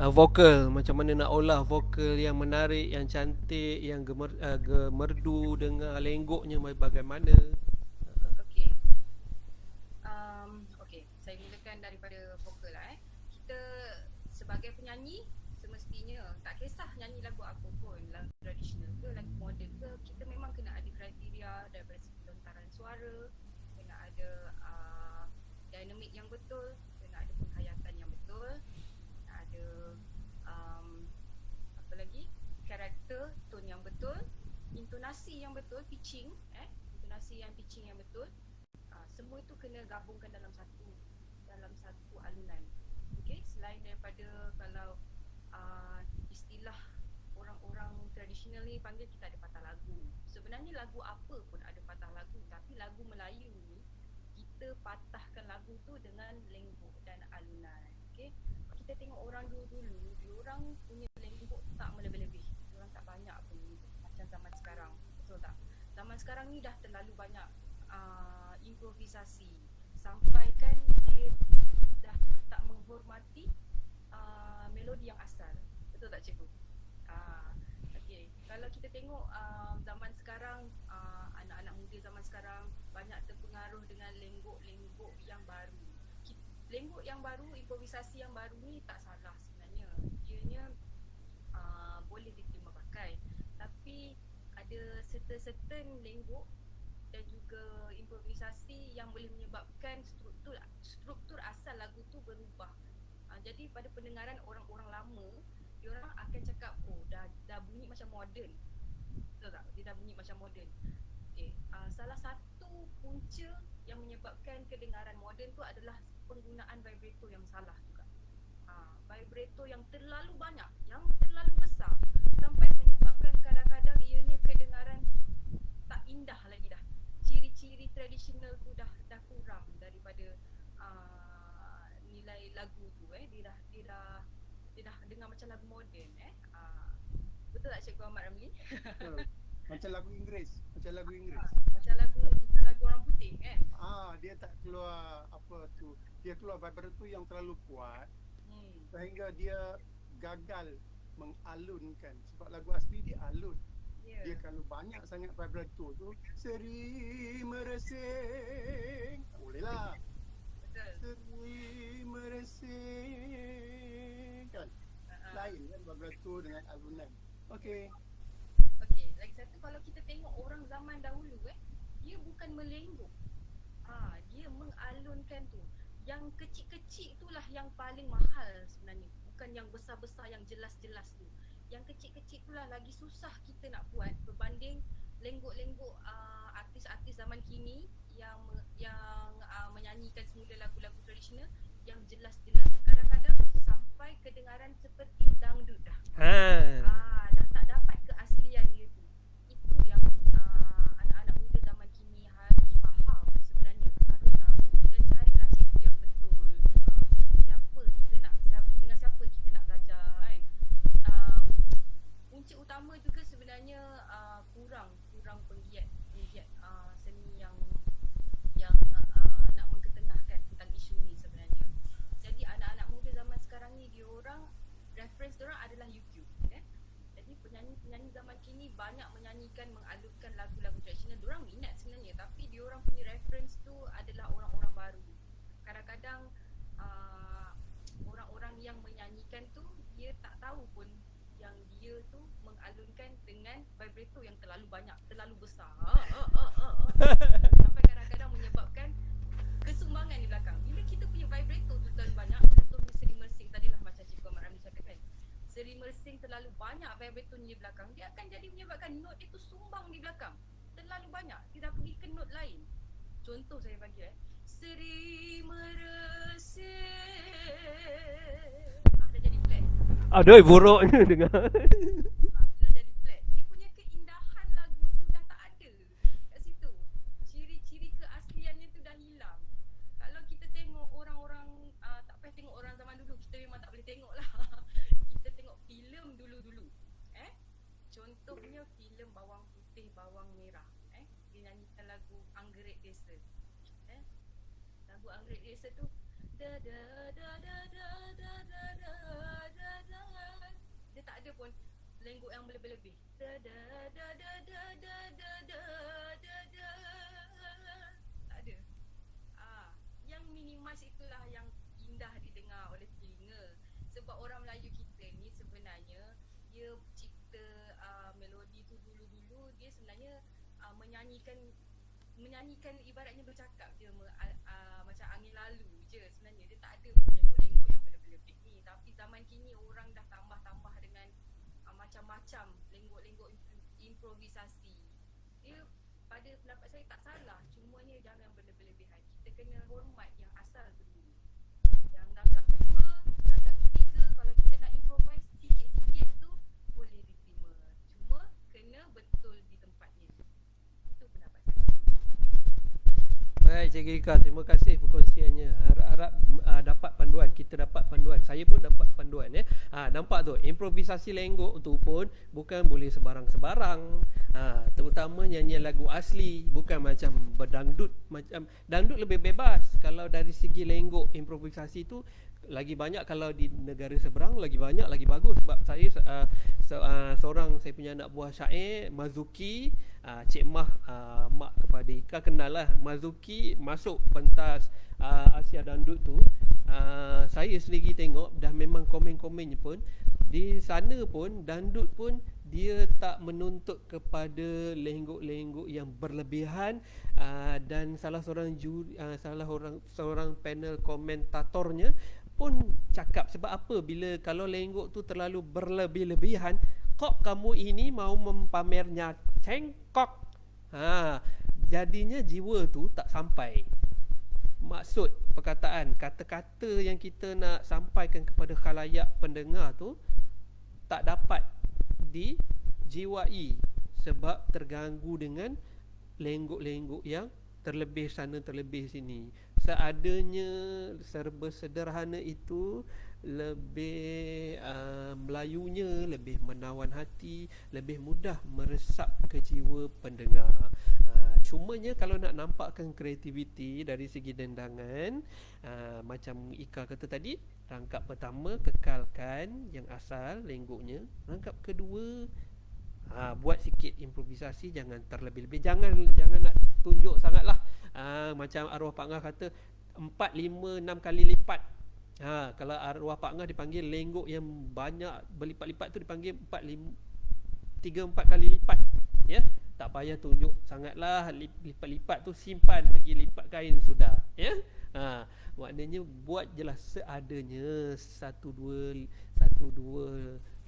vokal, macam mana nak olah vokal yang menarik, yang cantik, yang gemerdu dengan lenggoknya bagaimana. Okey. Okey, saya mulakan daripada vokal lah Kita sebagai penyanyi semestinya tak kisah nyanyi lagu apa pun, lagu tradisional ke, lagu moden ke, kita memang kena ada kriteria daripada segi lontaran suara, kena ada dinamik yang betul, kena ada penghayatan yang betul, kena ada um, apa lagi? Karakter, tone yang betul, intonasi yang betul, intonasi yang pitching yang betul. Semua itu kena gabungkan dalam satu alunan. Okey, selain daripada kalau istilah orang-orang tradisional ni panggil, kita ada patah lagu. Sebenarnya lagu apa pun ada patah lagu, tapi lagu Melayu ni kita patahkan lagu tu dengan lenggok dan alunan. Okey. Kita tengok orang dulu-dulu, diorang punya lenggok tak melebih-lebih. Diorang tak banyak pun lenggok macam zaman sekarang. Betul tak? Zaman sekarang ni dah terlalu banyak improvisasi, sampai kan dia dah tak menghormati melodi yang asal. Betul tak cikgu? Uh, okay. Kalau kita tengok zaman sekarang, anak-anak muda zaman sekarang banyak terpengaruh dengan lenggok-lenggok yang baru. Lenggok yang baru, improvisasi yang baru ni tak salah sebenarnya. Ianya boleh diterima pakai. Tapi ada certain lenggok dan juga improvisasi yang boleh menyebabkan struktur asal lagu tu berubah. Jadi pada pendengaran orang-orang lama, diorang akan cakap, oh dah bunyi macam moden. Betul tak? Dia dah bunyi macam moden. Okay. Salah satu punca yang menyebabkan kedengaran moden tu adalah penggunaan vibrato yang salah juga. Vibrato yang terlalu banyak, yang terlalu besar, sampai menyebabkan kadang-kadang ianya kedengaran tak indah lagi dah. Ciri-ciri tradisional tu dah kurang daripada nilai lagu tu dia dah dengar macam lagu moden betul tak Cikgu Ahmad Ramli? Betul. Macam lagu Inggeris, macam lagu Inggeris. Macam lagu orang putih kan. Dia tak keluar apa tu. Dia keluar vibrato yang terlalu kuat Hmm. sehingga dia gagal mengalunkan. Sebab lagu asli dia alun. Ya, Dia kalau banyak sangat vibrato tu, seri meresing, tak boleh lah. betul. Seri meresing kan. uh, Lain kan vibrato dengan alunan. Okey. Okey, lagi satu, kalau kita tengok orang zaman dahulu dia bukan melengguk. Dia mengalunkan tu. Yang kecil-kecil itulah yang paling mahal sebenarnya. Bukan yang besar-besar yang jelas-jelas tu. Yang kecil-kecil itulah lagi susah kita nak buat berbanding lenggok-lenggok artis-artis zaman kini yang menyanyikan semula lagu-lagu tradisional yang jelas-jelas. Kadang-kadang sampai kedengaran seperti dangdut dah. Ha. Dah tak dapat keaslian dia tu. Itu yang anak-anak muda zaman kini harus faham sebenarnya, harus tahu dan carilah cikgu yang betul. Siapa kita nak dengan siapa kita nak belajar kan. Um, Punca utama juga sebenarnya kurang penggiat seni yang nak mengketengahkan tentang isu ni sebenarnya. Jadi anak-anak muda zaman sekarang ni, diorang reference diorang adalah YouTube. Jadi penyanyi-penyanyi zaman kini banyak menyanyikan, mengalunkan lagu-lagu tradisional. Diorang minat sebenarnya, tapi diorang punya reference tu adalah orang-orang baru. Kadang-kadang orang-orang yang menyanyikan tu, dia tak tahu pun yang dia tu mengalunkan dengan vibrato yang terlalu banyak, terlalu besar. Sampai kadang-kadang menyebabkan kesumbangan di belakang. Bila kita punya vibrato tu terlalu banyak, contohnya seri mersing tadilah macam Cikgu Ahmad Ramli cakap kan. Seri mersing terlalu banyak vibrato di belakang, dia akan jadi menyebabkan note itu sumbang di belakang. Terlalu banyak, dia dah pergi ke note lain. Contoh saya bagi seri meresing. Dah jadi flat. Aduh, buruknya dengar. Dah jadi flat. Dia punya keindahan lagu tu dah tak ada kat situ. Ciri-ciri keasliannya tu dah hilang. Kalau kita tengok orang-orang, tak payah tengok orang zaman dulu, kita memang tak boleh tengok lah. Kita tengok filem dulu-dulu. Contohnya filem Bawang Putih Bawang Merah. Dia nyanyikan lagu Anggerek Desa. Lagu Anggerek Desa tu, da da da da da da da da da lenggok yang berlebih-lebih. Da da da da da da da da da da. Tak ada. Yang minimas itulah yang indah didengar oleh telinga. Sebab orang Melayu kita ni sebenarnya dia cipta melodi tu dulu-dulu dia sebenarnya menyanyikan ibaratnya bercakap je macam angin lalu je sebenarnya. Dia tak ada lenggok-lenggok yang berlebih-lebih ni. Tapi zaman kini orang dah tambah-tambah dengan macam-macam lenggok-lenggok improvisasi. Dia pada pendapat saya tak salah, cumanya jangan berlebih-lebihan. Kita kena hormat yang asal tu dulu. Yang rangkap kedua, rangkap ketiga, kalau kita nak improvise sikit-sikit tu boleh diterima. Cuma kena betul di tempatnya. Itu pendapat saya. Baik Cikgu Ika, terima kasih perkongsiannya. Harap dapat panduan, kita dapat panduan. Saya pun dapat panduan ya. Nampak tu, improvisasi lenggok tu pun bukan boleh sebarang-sebarang. Terutama nyanyian lagu asli, bukan macam berdangdut. Macam dangdut lebih bebas. Kalau dari segi lenggok improvisasi tu lagi banyak, kalau di negara seberang lagi banyak, lagi bagus. Sebab saya seorang, saya punya anak buah syair Mazuki, Cik Mah, mak kepada Ika kenal lah. Mazuki masuk pentas Asia Dangdut tu, saya sendiri tengok dah memang komen-komennya pun di sana pun dangdut pun dia tak menuntut kepada lenggok-lenggok yang berlebihan. Dan salah seorang panel komentatornya pun cakap, sebab apa bila kalau lenggok tu terlalu berlebih-lebihan, kok kamu ini mau mempamernya cengkok. Jadinya jiwa tu tak sampai. Maksud perkataan, kata-kata yang kita nak sampaikan kepada khalayak pendengar tu tak dapat dijiwai sebab terganggu dengan lenggok-lenggok yang terlebih sana terlebih sini. Seadanya, serba sederhana itu lebih melayunya, lebih menawan hati, lebih mudah meresap ke jiwa pendengar. Cumanya kalau nak nampakkan kreativiti dari segi dendangan, macam Ika kata tadi, rangkap pertama kekalkan yang asal lenggoknya, rangkap kedua buat sikit improvisasi, jangan terlebih-lebih, jangan nak tunjuk sangatlah. Macam arwah Pak Ngah kata 4, 5, 6 kali lipat. Kalau arwah Pak Ngah dipanggil lenggok yang banyak berlipat-lipat tu dipanggil 3, 4 kali lipat. Ya, tak payah tunjuk sangatlah. Lipat-lipat tu simpan, pergi lipat kain sudah. Ya. Maknanya buat jelas seadanya, satu dua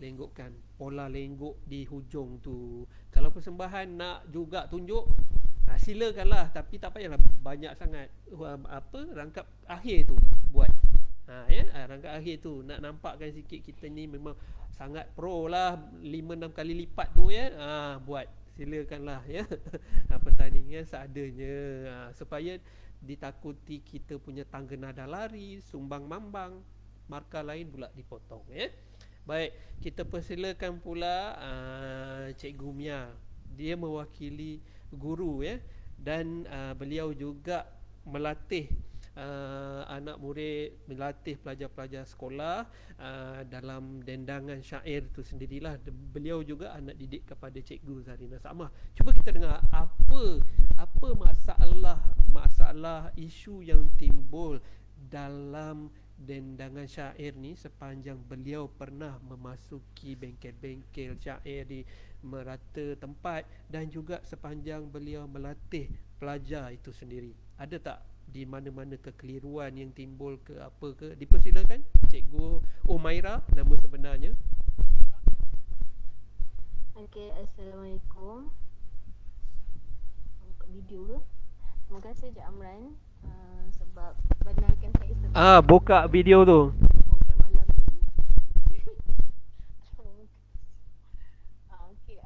lenggokkan pola lenggok di hujung tu. Kalau persembahan nak juga tunjuk, silakanlah, tapi tak payahlah banyak sangat. Rangkap akhir tu buat. Rangkap akhir tu nak nampakkan sikit kita ni memang sangat pro lah, 5-6 kali lipat tu ya. Buat silakanlah ya. Pertandingan seadanya, supaya ditakuti kita punya tangga nada lari, sumbang mambang, markah lain pula dipotong ya. Baik, kita persilakan pula Cikgu Mia. Dia mewakili guru ya, dan beliau juga melatih anak murid, melatih pelajar-pelajar sekolah dalam dendangan syair itu sendirilah. Beliau juga anak didik kepada Cikgu Zarina Samah. Cuba kita dengar apa masalah isu yang timbul dalam dendangan syair ni sepanjang beliau pernah memasuki bengkel-bengkel syair di merata tempat, dan juga sepanjang beliau melatih pelajar itu sendiri. Ada tak di mana-mana kekeliruan yang timbul ke apa ke? Dipersilakan Cikgu Umaira, nama sebenarnya. Okey, Assalamualaikum. Buka video ke? Terima kasih Cik Amran sebab benarkan saya sebab Buka video tu. program malam ni. Okey,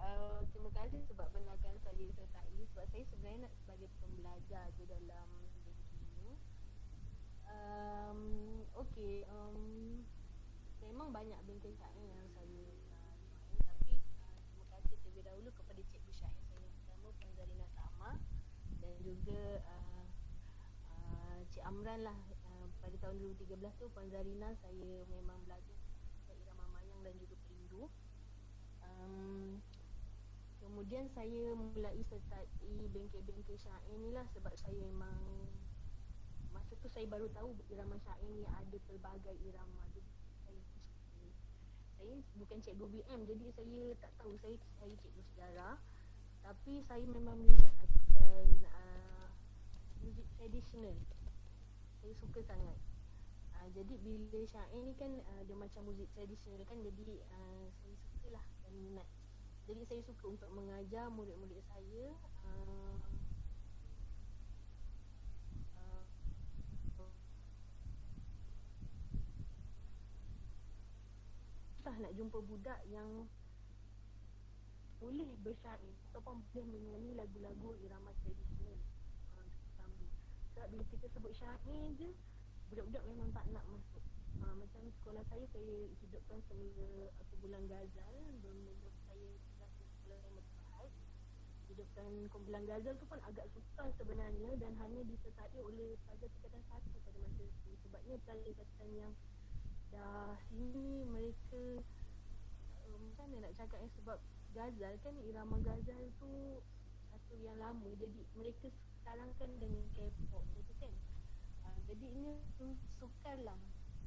terima kasih sebab benarkan saya sertai, sebab saya sebenarnya nak sebagai pembelajar je dalam bengkel ni. Okey, memang banyak bengkel syair yang saya main, tapi terima kasih terlebih dahulu kepada cikgu syair saya yang pertama, Puan Zarina Samah, dan juga Cik Amran lah. Pada tahun 2013 tu Puan Zarina saya memang belajar irama mayang dan juga perindu. um, Kemudian saya mulai sertai bengkel-bengkel syair ni lah sebab saya memang masa tu saya baru tahu irama syair ni ada pelbagai irama. Jadi saya bukan cikgu BM, jadi saya tak tahu, saya cikgu sejarah, tapi saya memang minat akan muzik tradisional. Saya suka sangat. Jadi bila syair ni kan dia macam muzik tradisional kan, jadi saya sukalah dan minat. Jadi saya suka untuk mengajar murid-murid saya susah nak jumpa budak yang boleh bersyair ataupun boleh menyanyi lagu-lagu irama tradisional Sambu. Sebab bila kita sebut syair je, budak-budak memang tak nak masuk. Macam sekolah saya hidupkan semula kumpulan Ghazal. Bermula saya sekolah saya Mekahai, hidupkan kumpulan Ghazal tu pun agak susah sebenarnya dan hanya disertai oleh sahaja tingkatan 1 pada masa itu. Sebabnya tingkatan yang dah sini mereka macam mana nak cakap sebab Ghazal kan, irama Ghazal tu satu yang lama, jadi mereka sekarang kan dengan K-pop gitu kan. Jadi ini sukar lah,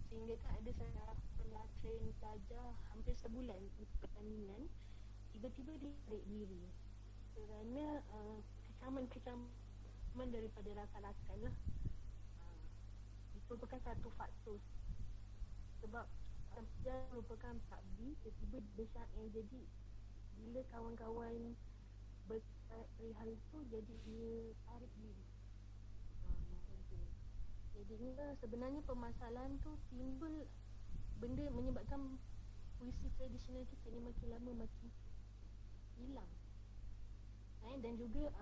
sehingga kan ada saya pernah train pelajar hampir sebulan untuk pertandingan, tiba-tiba dia tarik diri kerana kecaman daripada rakan-rakan lah. Itu merupakan satu faktor, sebab dia merupakan takbir, tiba-tiba bersyair. Jadi bila kawan-kawan perihal itu, jadi dia tarik diri. Jadinya sebenarnya permasalahan tu timbul, benda menyebabkan puisi tradisional kita ni makin lama makin hilang. Dan juga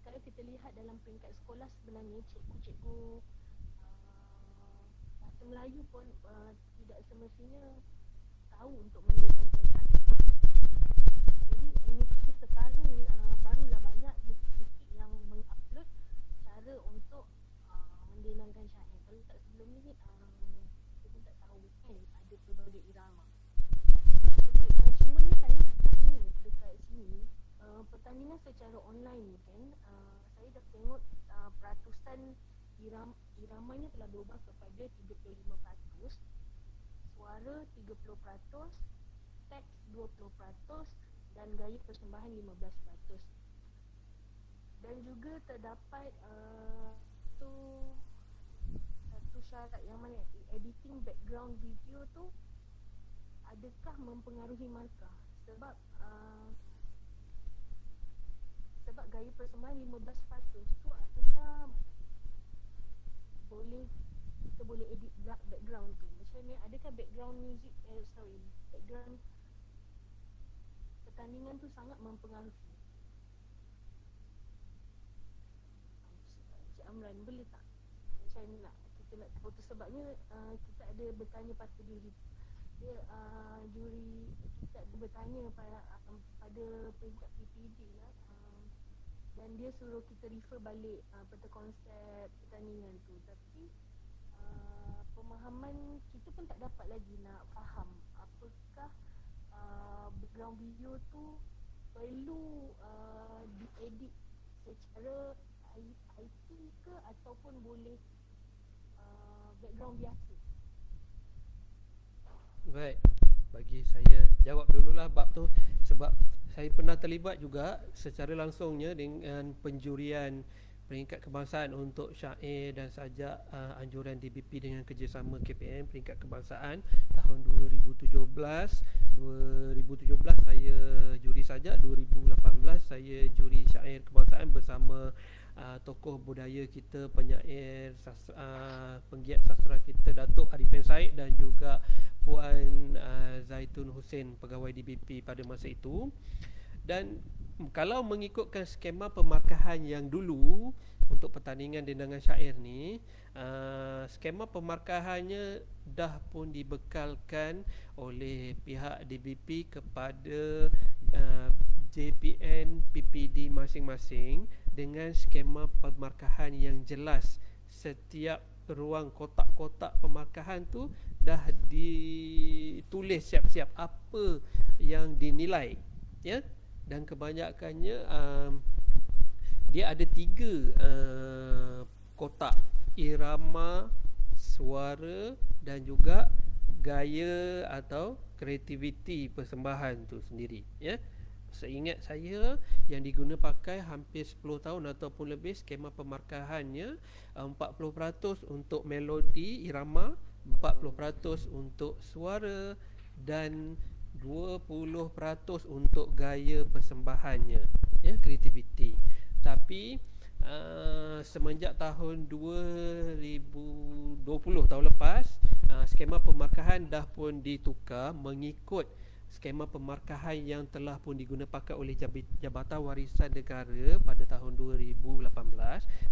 kalau kita lihat dalam peringkat sekolah, sebenarnya cikgu-cikgu bahasa Melayu pun tidak semestinya tahu untuk mendedangkan syair. Jadi inisiatif sekarang barulah banyak buku-buku yang mengupload cara untuk mendedangkan syair. Kalau tak sebelum ni kita pun tak tahu kan ada pelbagai irama. Cuma ni saya nak tanya dekat sini, pertandingan secara online ni kan, saya dah tengok peratusan iramanya telah berubah kepada 35%, suara 30%, teks 20% dan gaya persembahan 15%. Dan juga terdapat satu syarat yang mana editing background video tu adakah mempengaruhi markah, sebab gaya persembahan 15% tu adakah kita boleh edit background tu. Maksudnya adakah background music background pertandingan tu sangat mempengaruhi. Cik Amran boleh tak macam nak kita nak tahu tu, sebabnya kita ada bertanya pada juri dia, juri kita ada bertanya pada peringkat PPD lah, dan dia suruh kita refer balik pada konsep pertandingan tu, tapi pemahaman kita pun tak dapat lagi nak faham apakah background video tu perlu diedit secara IT ke ataupun boleh background biasa. Baik, bagi saya jawab dululah bab tu, sebab saya pernah terlibat juga secara langsungnya dengan penjurian peringkat kebangsaan untuk syair dan sajak anjuran DBP dengan kerjasama KPM peringkat kebangsaan tahun 2017 saya juri sajak, 2018 saya juri syair kebangsaan bersama tokoh budaya kita, penyair penggiat sastra kita Datuk Arifin Said dan juga Puan Zaitun Hussein, pegawai DBP pada masa itu. Dan kalau mengikutkan skema pemarkahan yang dulu untuk pertandingan dendangan syair ni, skema pemarkahannya dah pun dibekalkan oleh pihak DBP kepada JPN PPD masing-masing dengan skema pemarkahan yang jelas. Setiap ruang kotak-kotak pemarkahan tu dah ditulis siap-siap apa yang dinilai, ya. Dan kebanyakannya dia ada 3 kotak: irama, suara dan juga gaya atau kreativiti persembahan tu sendiri, ya. Seingat saya yang diguna pakai hampir 10 tahun ataupun lebih, skema pemarkahannya 40% untuk melodi irama, 40% untuk suara dan 20% untuk gaya persembahannya, ya, kreativiti. Tapi semenjak tahun 2020 tahun lepas, skema pemarkahan dah pun ditukar mengikut skema pemarkahan yang telah pun diguna pakai oleh Jabatan Warisan Negara pada tahun 2018.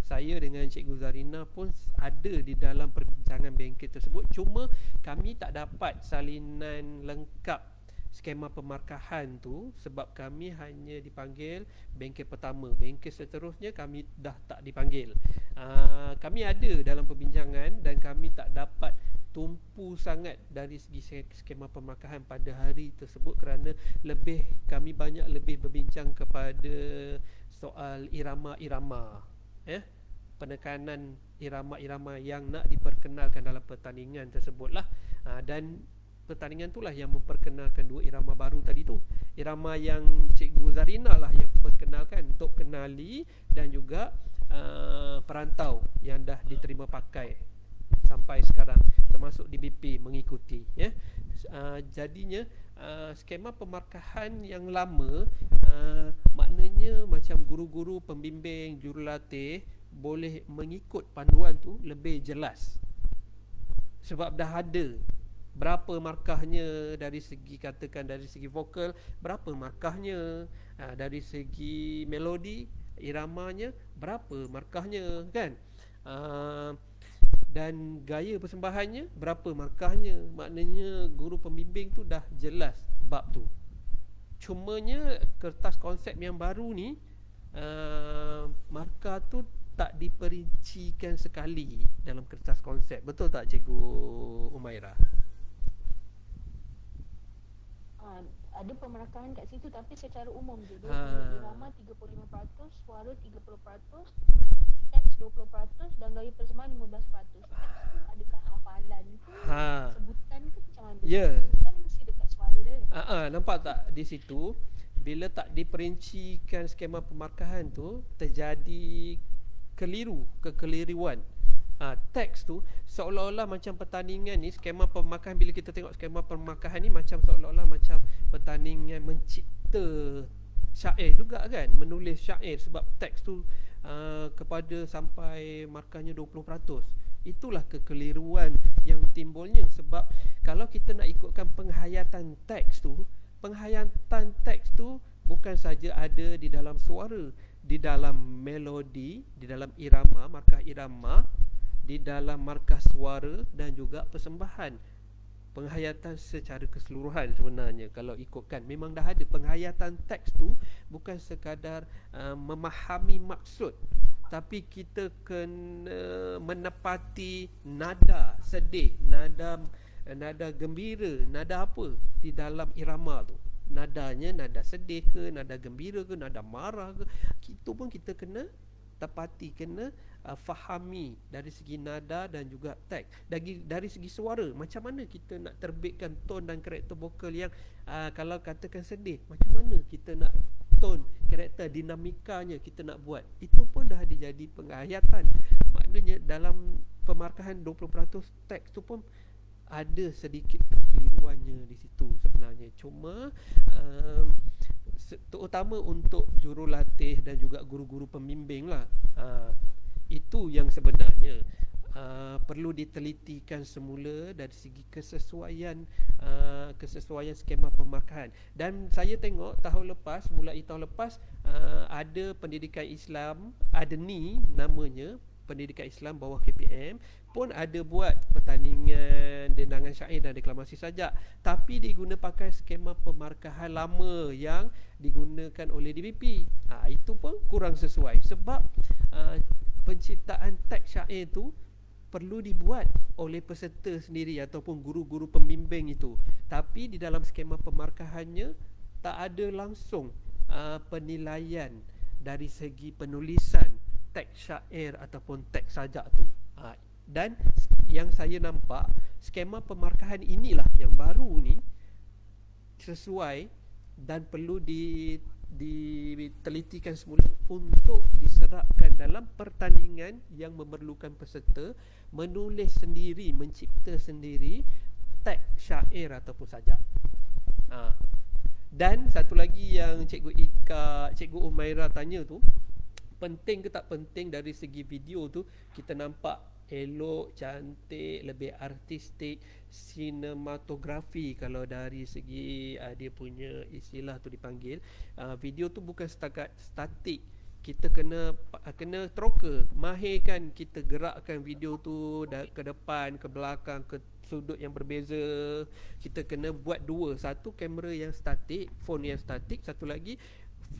Saya dengan Cikgu Zarina pun ada di dalam perbincangan bengkel tersebut, cuma kami tak dapat salinan lengkap skema pemarkahan tu sebab kami hanya dipanggil bengkel pertama. Bengkel seterusnya kami dah tak dipanggil. Kami ada dalam perbincangan dan kami tak dapat tumpu sangat dari segi skema pemarkahan pada hari tersebut kerana kami banyak lebih berbincang kepada soal irama-irama, penekanan irama-irama yang nak diperkenalkan dalam pertandingan tersebutlah. Dan pertandingan itulah yang memperkenalkan 2 irama baru tadi tu. Irama yang Cikgu Zarina lah yang perkenalkan untuk kenali dan juga perantau yang dah diterima pakai sampai sekarang, termasuk DBP mengikuti, ya. Jadinya skema pemarkahan yang lama, maknanya macam guru-guru pembimbing, jurulatih boleh mengikut panduan tu lebih jelas sebab dah ada berapa markahnya dari segi, katakan dari segi vokal berapa markahnya, dari segi melodi iramanya berapa markahnya, kan, dan gaya persembahannya berapa markahnya. Maknanya guru pembimbing tu dah jelas bab tu. Cumanya kertas konsep yang baru ni, markah tu tak diperincikan sekali dalam kertas konsep. Betul tak Cikgu Umairah? Ada pemarkahan kat situ tapi secara umum je. Irama 35%, suara 30%, teks 20% dan gaya persembahan 15%. Adakah hafalan tu sebutan ke macam mana? Ya. Sebutan mesti dekat suara dia. Nampak tak di situ bila tak diperincikan skema pemarkahan tu terjadi kekeliruan. Teks tu seolah-olah macam pertandingan ni, skema pemarkahan, bila kita tengok skema pemarkahan ni macam seolah-olah macam pertandingan mencipta syair juga, kan, menulis syair sebab teks tu kepada sampai markahnya 20%. Itulah kekeliruan yang timbulnya sebab kalau kita nak ikutkan penghayatan teks tu bukan saja ada di dalam suara, di dalam melodi, di dalam irama, markah irama, di dalam markah suara dan juga persembahan. Penghayatan secara keseluruhan sebenarnya kalau ikutkan memang dah ada. Penghayatan teks tu bukan sekadar memahami maksud, tapi kita kena menepati nada sedih, nada gembira, nada apa di dalam irama tu. Nadanya nada sedih ke, nada gembira ke, nada marah ke, itu pun kita kena tepati, kena fahami dari segi nada dan juga teks. Dari segi suara, macam mana kita nak terbitkan tone dan karakter vokal yang kalau katakan sedih, macam mana kita nak tone, karakter, dinamikanya kita nak buat. Itu pun dah dijadi penghayatan. Maknanya dalam pemarkahan 20% teks tu pun ada sedikit kekeliruannya di situ sebenarnya. Cuma terutama untuk jurulatih dan juga guru-guru pembimbing lah, itu yang sebenarnya perlu ditelitikan semula dari segi kesesuaian skema pemarkahan. Dan saya tengok mulai tahun lepas ada pendidikan Islam, ADNI namanya, pendidikan Islam bawah KPM pun ada buat pertandingan dendangan syair dan deklamasi sajak, tapi diguna pakai skema pemarkahan lama yang digunakan oleh DBP. Itu pun kurang sesuai sebab penciptaan teks syair tu perlu dibuat oleh peserta sendiri ataupun guru-guru pembimbing itu. Tapi di dalam skema pemarkahannya tak ada langsung penilaian dari segi penulisan teks syair ataupun teks sajak tu. Dan yang saya nampak, skema pemarkahan inilah yang baru ni sesuai dan perlu ditelitikan semula untuk diserapkan dalam pertandingan yang memerlukan peserta menulis sendiri, mencipta sendiri teks syair ataupun sajak. Dan satu lagi yang Cikgu Ika, Cikgu Umaira tanya tu, penting ke tak penting dari segi video tu kita nampak elok, cantik, lebih artistik, sinematografi kalau dari segi dia punya istilah tu dipanggil. Video tu bukan setakat statik, kita kena troka, mahirkan kita gerakkan video tu ke depan, ke belakang, ke sudut yang berbeza. Kita kena buat dua, satu kamera yang statik, phone yang statik, satu lagi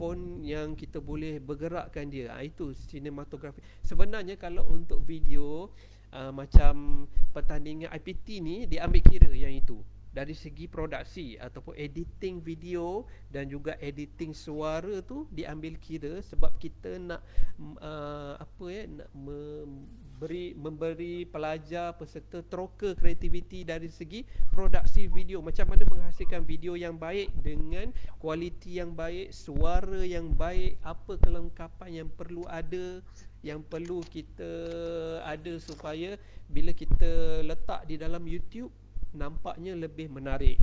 phone yang kita boleh bergerakkan dia. Itu sinematografi. Sebenarnya kalau untuk video macam pertandingan IPT ni, diambil kira yang itu dari segi produksi ataupun editing video dan juga editing suara tu diambil kira, sebab kita nak nak memberi pelajar peserta troka kreativiti dari segi produksi video, macam mana menghasilkan video yang baik dengan kualiti yang baik, suara yang baik, apa kelengkapan yang perlu ada, yang perlu kita ada supaya bila kita letak di dalam YouTube nampaknya lebih menarik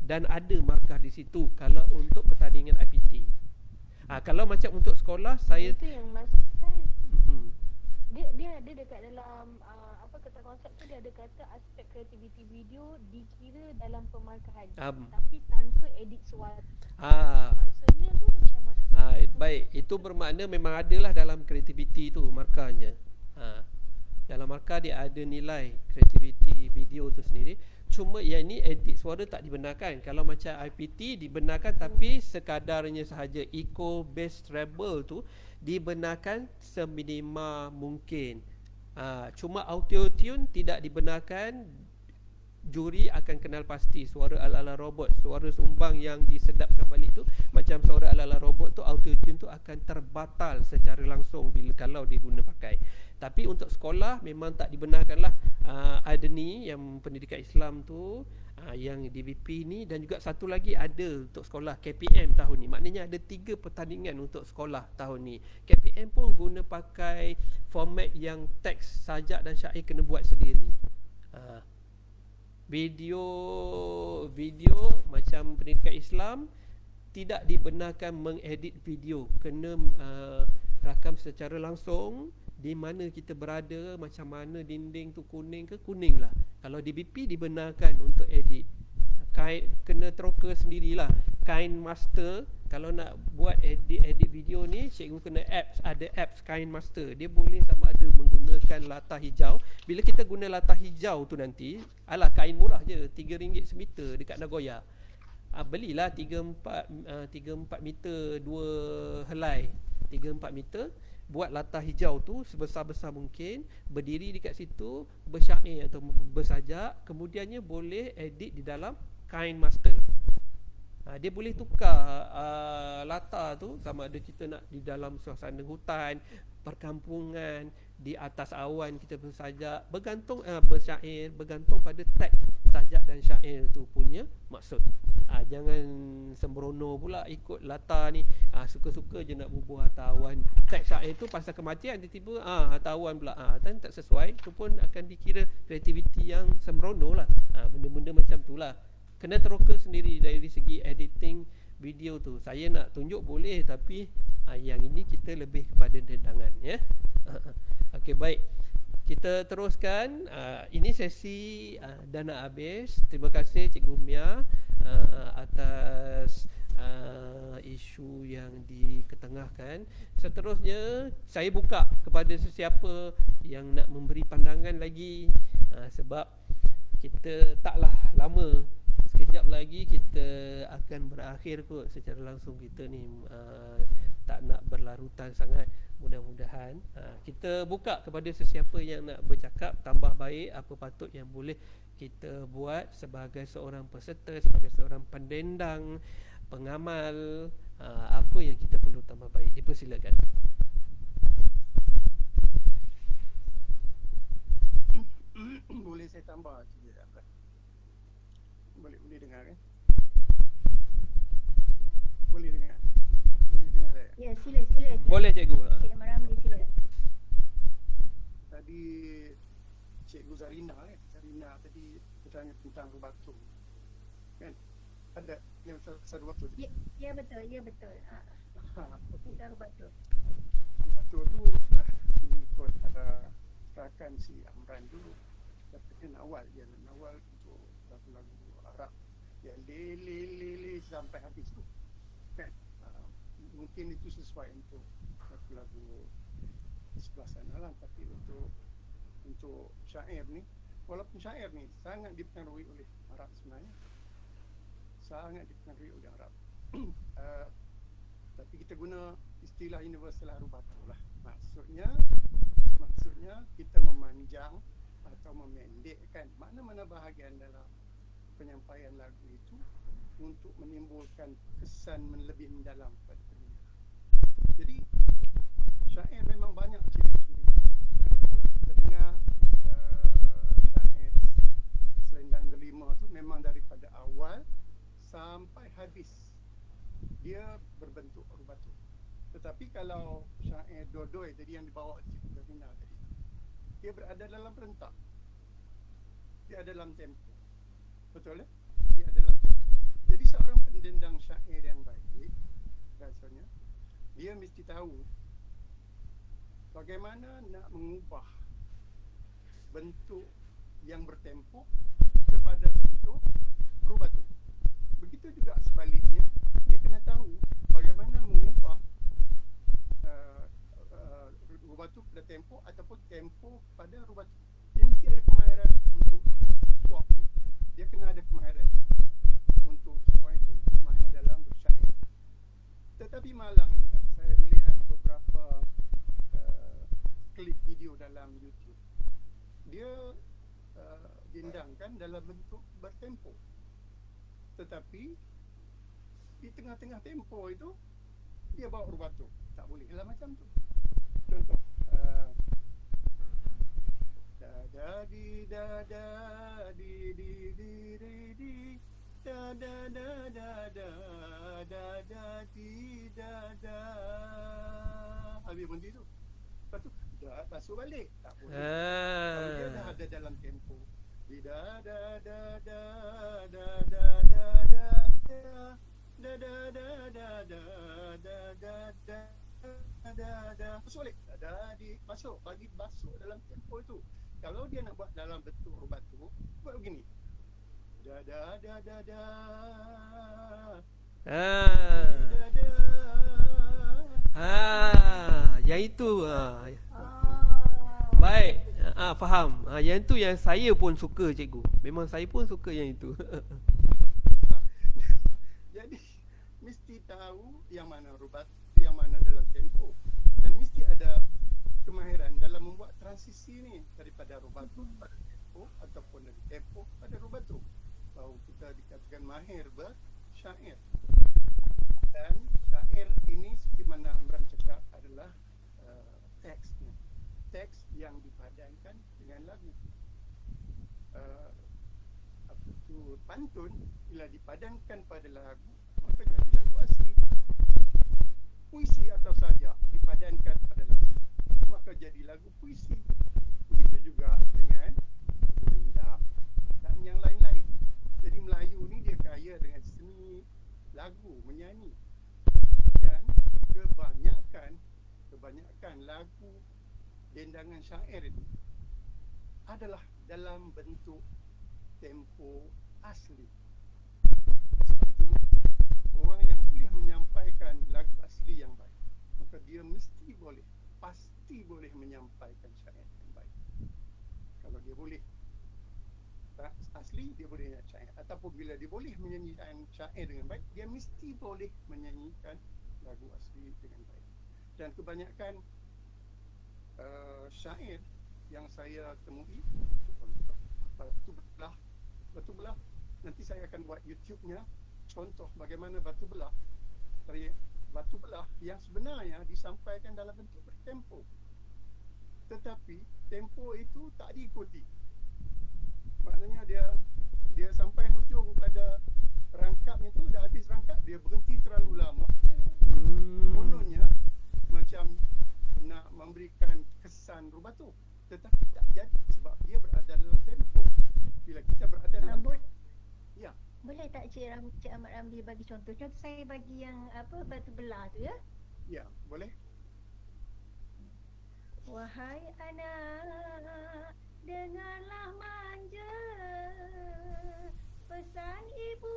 dan ada markah di situ kalau untuk pertandingan IPT. Kalau macam untuk sekolah, saya Itu yang maksud saya. Dia ada dekat dalam kata konsep tu, dia ada kata aspek kreativiti video dikira dalam pemarkahan, tapi tanpa edit suara. Maksudnya tu macam mana? Baik, itu bermakna memang adalah dalam kreativiti tu markahnya. Dalam markah dia ada nilai kreativiti video tu sendiri. Cuma yang ni edit suara tak dibenarkan. Kalau macam IPT dibenarkan, tapi sekadarnya sahaja. Eco bass treble tu dibenarkan seminima mungkin. Cuma auto tune tidak dibenarkan. Juri akan kenal pasti suara ala-ala robot, suara sumbang yang disedapkan balik tu, macam suara ala-ala robot tu, auto tune tu akan terbatal secara langsung bila kalau diguna pakai. Tapi untuk sekolah memang tak dibenarkan lah. Ada ni yang pendidikan Islam tu, yang DBP ni, dan juga satu lagi ada untuk sekolah KPM tahun ni. Maknanya ada 3 pertandingan untuk sekolah tahun ni. KPM pun guna pakai format yang teks sajak dan syair kena buat sendiri. Video macam pendidikan Islam tidak dibenarkan mengedit video, kena rakam secara langsung di mana kita berada, macam mana dinding tu kuning ke, kuning lah. Kalau DBP dibenarkan untuk edit, kena troka sendirilah. Kain master, kalau nak buat edit video ni, cikgu kena ada apps Kain Master. Dia boleh sama ada menggunakan latar hijau. Bila kita guna latar hijau tu nanti, kain murah je, RM3 semeter dekat Nagoya. Belilah 3-4 meter 2 helai, 3-4 meter. Buat latar hijau tu sebesar-besar mungkin, berdiri dekat situ, bersyair atau bersajak. Kemudiannya boleh edit di dalam Kain Master. Dia boleh tukar latar tu, sama ada kita nak di dalam suasana hutan, perkampungan, di atas awan kita bersajak, bergantung bersyair, bergantung pada teks sajak dan syair tu punya maksud. Jangan sembrono pula ikut latar ni, suka-suka je nak bubuh atas awan. Teks syair tu pasal kematian, tiba-tiba atas awan pula, tak sesuai. Tu pun akan dikira kreativiti yang sembrono lah. Benda-benda macam tu lah. Kena teroka sendiri dari segi editing video tu. Saya nak tunjuk boleh, tapi yang ini kita lebih kepada dendangan, ya. Okey, baik. Kita teruskan. Ini sesi dah nak habis. Terima kasih Cikgu Mia atas isu yang diketengahkan. Seterusnya saya buka kepada sesiapa yang nak memberi pandangan lagi, sebab kita taklah lama, sekejap lagi kita akan berakhir kot secara langsung. Kita ni tak nak berlarutan sangat. Mudah-mudahan kita buka kepada sesiapa yang nak bercakap, tambah baik apa patut yang boleh kita buat sebagai seorang peserta, sebagai seorang pendendang, pengamal, apa yang kita perlu tambah baik. Dipersilakan. Boleh saya tambah sikit tak? Boleh dengar kan? Boleh dengar? Boleh dengar saya? Ya, sila sila. Boleh cikgu. Cik Ramli sila. Tadi Cikgu Zarina tadi bertanya tentang rubatu kan? Ada yang pasal rubatu tu? Ya betul, ya betul. Kita betul. Rubatu tu mengikut gerakan si Amran dulu. Dia awal untuk lagu-lagu Arab yang le sampai habis tu kan? Mungkin itu sesuai untuk lagu-lagu di sebelah sana lah, tapi untuk syair ni, walaupun syair ni sangat dipengaruhi oleh Arab sebenarnya, sangat dipengaruhi oleh Arab. Tapi kita guna istilah universal rubatu lah. Maksudnya kita memanjang atau memendekkan mana-mana bahagian dalam penyampaian lagu itu untuk menimbulkan kesan lebih mendalam pada pendengar. Jadi syair memang banyak ciri-ciri. Kalau kita dengar syair Selendang Delima tu memang daripada awal sampai habis dia berbentuk rubatu. Tetapi kalau syair Dodoi tadi yang dibawa Cikgu Zarina tadi, dia berada dalam rentak, dia ada dalam tempo. Betul eh? Dia ada dalam tempo. Jadi seorang pendendang syair yang baik rasanya dia mesti tahu bagaimana nak mengubah bentuk yang bertempo kepada bentuk rubatu. Begitu juga sebaliknya, dia kena tahu bagaimana mengubah rubatu pada tempo ataupun tempo pada rubatu. Dia mesti ada kemahiran untuk swap ni. Dia kena ada kemahiran untuk seorang itu mahir dalam bersyair. Tetapi malangnya saya melihat beberapa klip video dalam YouTube. Dia dendangkan dalam bentuk bertempo. Tetapi di tengah-tengah tempo itu dia bawa rubatu. Tak boleh lah macam tu. Contoh da da di da da di di da da da da da da da di da da. Habis berhenti tu. Lepas tu dah masuk balik. Tak boleh. Kalau dia dah ada dalam tempo di da da da da da da da da da da da da da da da da masuk balik. Masuk bagi masuk dalam tempo itu. Kalau dia nak buat dalam bentuk rubatu, buat begini. Da da da da da. Yang itu baik. Faham. Yang tu yang saya pun suka cikgu. Memang saya pun suka yang itu. Jadi mesti tahu yang mana rubatu, yang mana dalam tempo, dan mesti ada kemahiran dalam membuat transisi ni daripada rubatu pada tempo ataupun dari tempo pada rubatu. Baru kita dikatakan mahir bersyair. Dan syair ini seperti mana Amran cakap adalah teksnya. Teks yang dipadankan dengan lagu. Pantun bila dipadankan pada lagu maka jadi lagu asli. Puisi atau sajak dipadankan pada lagu maka jadi lagu puisi. Begitu juga dengan lagu rindam dan yang lain-lain. Jadi Melayu ni dia kaya dengan seni lagu, menyanyi. Dan kebanyakan lagu dendangan syair itu adalah dalam bentuk tempo asli. Sebab itu orang yang boleh menyampaikan lagu asli yang baik, maka dia pasti boleh menyampaikan syair yang baik. Kalau dia boleh asli, dia boleh nyanyi syair. Ataupun bila dia boleh menyanyikan syair dengan baik, dia mesti boleh menyanyikan lagu asli dengan baik. Dan kebanyakan syair yang saya temui batu belah, nanti saya akan buat YouTube-nya contoh bagaimana batu belah yang sebenarnya disampaikan dalam bentuk bertempo, tetapi tempo itu tak diikuti. Maknanya dia sampai hujung pada rangkapnya tu, dah habis rangkap dia berhenti terlalu lama. Kononnya macam nak memberikan kesan rubatu, tetapi tak jadi sebab dia berada dalam tempo. Bila kita berada dalam ya, Boleh tak Cik Ahmad Ramli bagi contoh? Contoh saya bagi yang apa batu belah tu ya. ya boleh. Wahai anak, dengarlah manja pesan ibu.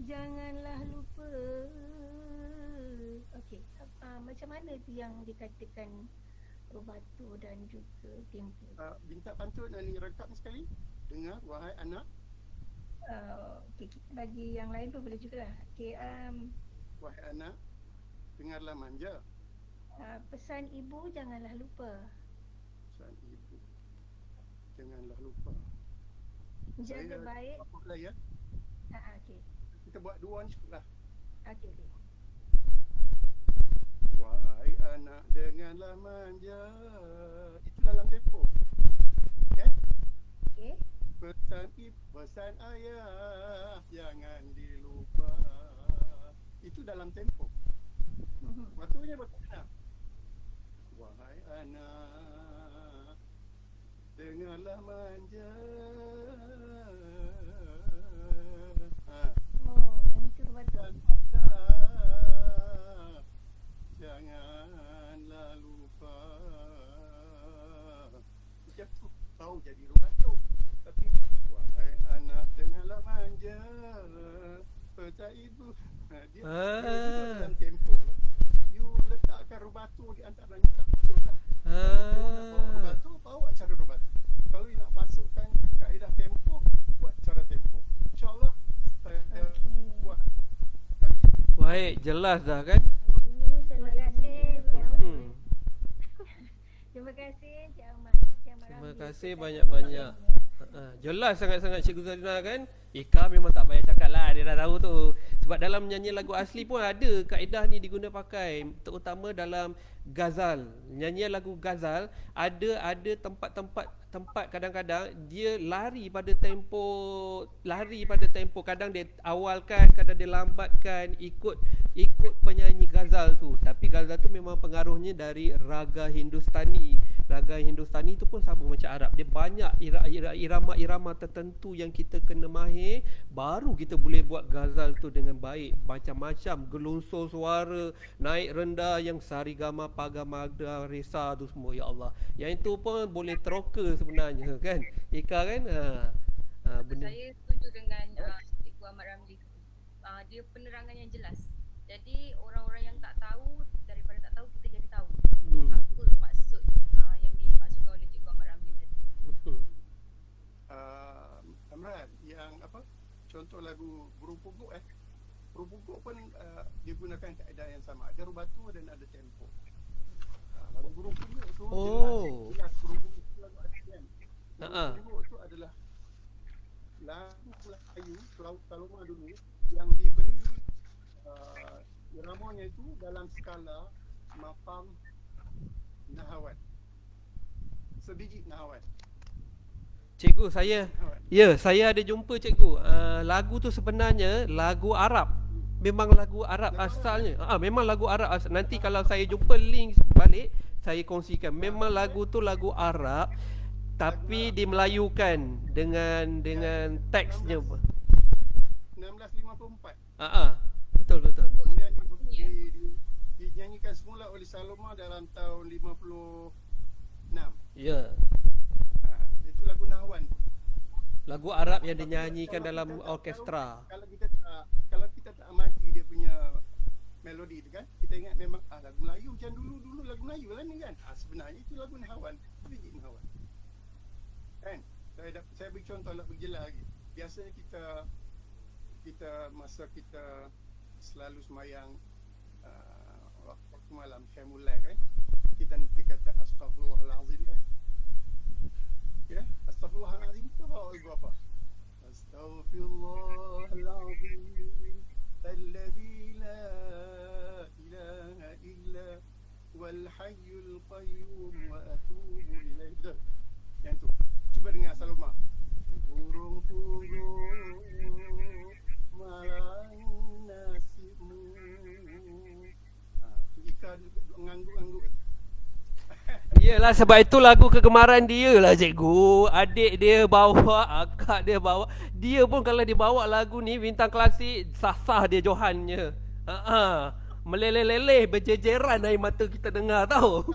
Janganlah lupa. Okey, macam mana tu yang dikatakan batu dan juga tempo? Bintang pantun ni rekap ni sekali. Dengar, wahai anak. Okey, bagi yang lain pun boleh jugalah. Okey, Wahai anak, dengarlah manja. pesan ibu janganlah lupa. Pesan ibu, janganlah lupa. Jaga baik. Apa ya? Okey. Kita buat dua ni cukup lah. Okey. Wahai anak, dengarlah manja. Itu dalam tempo. Okay? Okey. Pesan ayah jangan dilupa. Itu dalam tempo. Waktunya berkata, wahai anak, dengarlah manja. Yang itu betul. Janganlah lupa. Macam tu tahu jadi rubatu. Tapi wahai anak, dengarlah manja. Peta ibu. Dia dalam tempo. You letakkan rubatu di antaranya, tak betul lah. Kalau nak bawa rubatu, bawa cara rubatu. Kalau you nak masukkan kaedah tempo, buat cara tempo. InsyaAllah saya buat. Baik, jelas dah kan? Terima kasih. Terima kasih Cik Ahmad. Terima kasih banyak-banyak. Jelas sangat-sangat Cikgu Zarina kan. Ika memang tak payah cakap lah, dia dah tahu tu. Sebab dalam nyanyi lagu asli pun ada kaedah ni diguna pakai, terutama dalam ghazal. Nyanyian lagu ghazal ada tempat kadang-kadang dia lari pada tempo, kadang dia awalkan, kadang dia lambatkan ikut penyanyi ghazal tu. Tapi ghazal tu memang pengaruhnya dari raga Hindustani. Raga Hindustani tu pun sama macam Arab. Dia banyak irama-irama tertentu yang kita kena mahir, baru kita boleh buat ghazal tu dengan baik. Macam-macam gelunsur suara, naik rendah, yang sarigama, pagamada, resa tu semua. Ya Allah, yang itu pun boleh teroka sebenarnya kan, Ika kan. Benda. Saya setuju dengan Cikgu Ahmad Ramli. Dia penerangan yang jelas. Jadi orang-orang yang tak tahu, daripada tak tahu kita jadi tahu apa maksud yang dimaksudkan oleh Cikgu Ahmad Ramli tadi. Amran, yang apa? Contoh lagu Burung Puguk Burung Puguk pun dia gunakan kaedah yang sama. Ada rubatu dan ada tempo. Lagu Burung Puguk tu jelas Burung Puguk tu lagu Asian. Burung Puguk tu adalah lagu Melayu Pelaut Saloma dulu yang diberi iramanya itu dalam skala maqam nahawan. Sebiji nahawan. Cikgu, saya ada jumpa cikgu. Lagu tu sebenarnya lagu Arab. Memang lagu Arab asalnya. Memang lagu Arab asal. Nanti kalau saya jumpa link balik, saya kongsikan. Memang lagu tu lagu Arab, tapi dimelayukan dengan teksnya. 1654. Betul. Kemudian dinyanyikan semula oleh Saloma dalam tahun 56. Ya. Itu lagu Nahwan. Lagu Arab yang dinyanyikan dalam orkestra. Kalau kita tak amati dia punya melodi tu kan, kita ingat memang lagu Melayu macam dulu lagu Melayu lah ni kan. Sebenarnya itu lagu Nahwan. Itu Nahwan. Kan? Saya beri contoh lah, berjelas lagi. Biasanya kita masa kita selalu semayang waktu malam saya mulai kan, kita nanti kata astaghfirullahalazim kan. Ya, astaghfirullahalazim itu apa? Astaghfirullahalazim alladzi la ilaha illa wal hayyul qayyum wa atubu ilaihi. Yang tu. Cuba dengar Saloma. Burung-burung malang nasibmu. Tu ikan ngangguk-ngangguk. Yelah, sebab itu lagu kegemaran dia lah cikgu. Adik dia bawa, akak dia bawa. Dia pun kalau dia bawa lagu ni bintang klasik, sah-sah dia Johannya. Meleleh-leleh berjejeran air mata kita dengar tahu.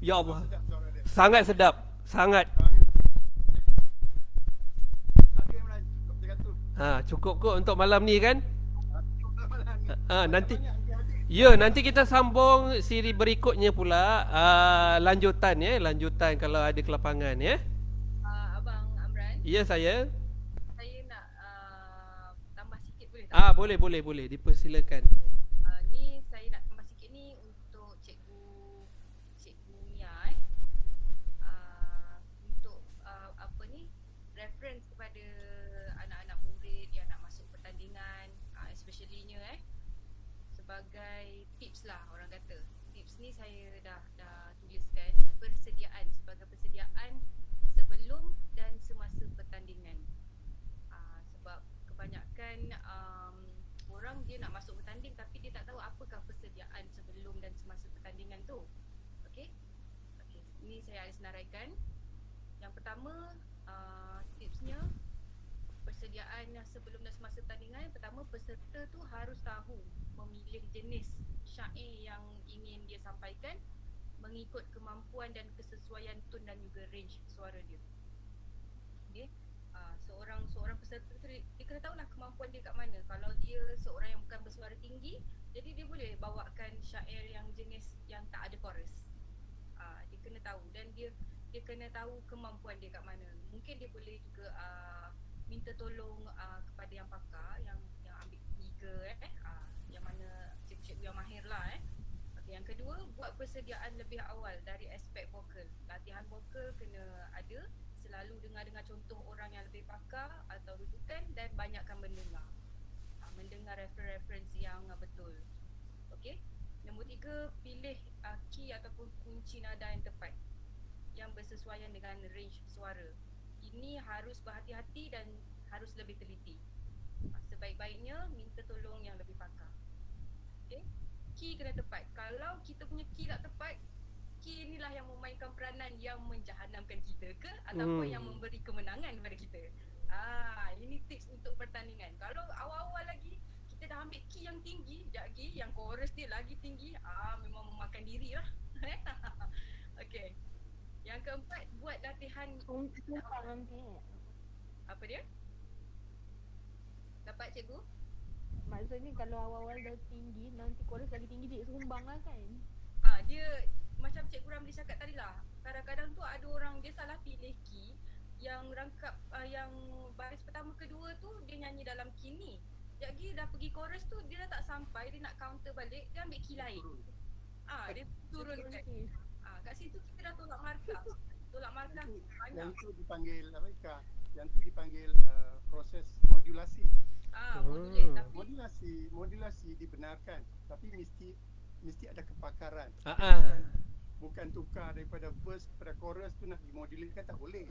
Ya Allah, Sedap suara dia. sangat sedap. Sangat. Okey, Imran, cukup cakap tu. Cukup kot untuk malam ni kan. Cukup malam ni. Nanti Banyak adik-adik. ya, nanti kita sambung siri berikutnya pula. Lanjutan ya, lanjutan kalau ada kelapangan ya. Abang Amran, Ya saya. saya nak tambah sikit boleh tak? Boleh, dipersilakan. Ni saya nak tambah sikit ni untuk cikgu Mia untuk apa ni, reference kepada anak-anak murid yang nak masuk pertandingan, especially-nya sebagai tips lah orang kata. Tips ni saya dah tuliskan sebagai persediaan sebelum dan semasa pertandingan. Sebab kebanyakan orang dia nak masuk bertanding tapi dia tak tahu apakah persediaan sebelum dan semasa pertandingan tu. Okey? Ini saya ada senaraikan. Yang pertama, tipsnya persediaan sebelum dan semasa pertandingan. Pertama, peserta tu harus tahu memilih jenis syair yang ingin dia sampaikan mengikut kemampuan dan kesesuaian tone dan juga range suara dia. Okey. Seorang peserta tu dia kena tahulah kemampuan dia kat mana. Kalau dia seorang yang bukan bersuara tinggi, jadi dia boleh bawakan syair yang jenis yang tak ada chorus. Dia kena tahu dan dia kena tahu kemampuan dia kat mana. Mungkin dia boleh juga minta tolong kepada yang pakar yang ambil tiga yang mana cikgu-cikgu yang mahir lah Yang kedua, buat persediaan lebih awal dari aspek vokal. Latihan vokal kena ada, selalu dengar contoh orang yang lebih pakar atau rujukan dan banyakkan mendengar. Mendengar referensi yang betul. Okey. Nombor 3, pilih key ataupun kunci nada yang tepat yang bersesuaian dengan range suara. Ini harus berhati-hati dan harus lebih teliti. Sebaik-baiknya minta tolong yang lebih pakar. Okey. Key kena tepat. Kalau kita punya key tak tepat, key inilah yang memainkan peranan yang menjahanamkan kita ke ataupun yang memberi kemenangan kepada kita. Ini tips untuk pertandingan. Kalau awal-awal lagi kita dah ambil key yang tinggi, sekejap lagi yang chorus dia lagi tinggi, memang memakan diri lah. Okey. Yang keempat, buat latihan. Apa dia? Dapat cikgu? Maksudnya kalau awal-awal dah tinggi, nanti chorus lagi tinggi dia sumbang lah kan. Dia macam Cikgu Ramli cakap tadi lah, kadang-kadang tu ada orang dia salah pilih key yang rangkap yang baris pertama kedua tu dia nyanyi dalam key ni. Jadi dah pergi chorus tu dia dah tak sampai, dia nak counter balik, dia ambil key lain. Dia turun kat kat situ kita dah tolak markah. Tolak markah banyak. Yang tu dipanggil apa Ika? Yang tu dipanggil proses modulasi. Modulasi dibenarkan, tapi mesti ada kepakaran. Bukan tukar daripada verse kepada chorus tu nak dimodulate tak boleh.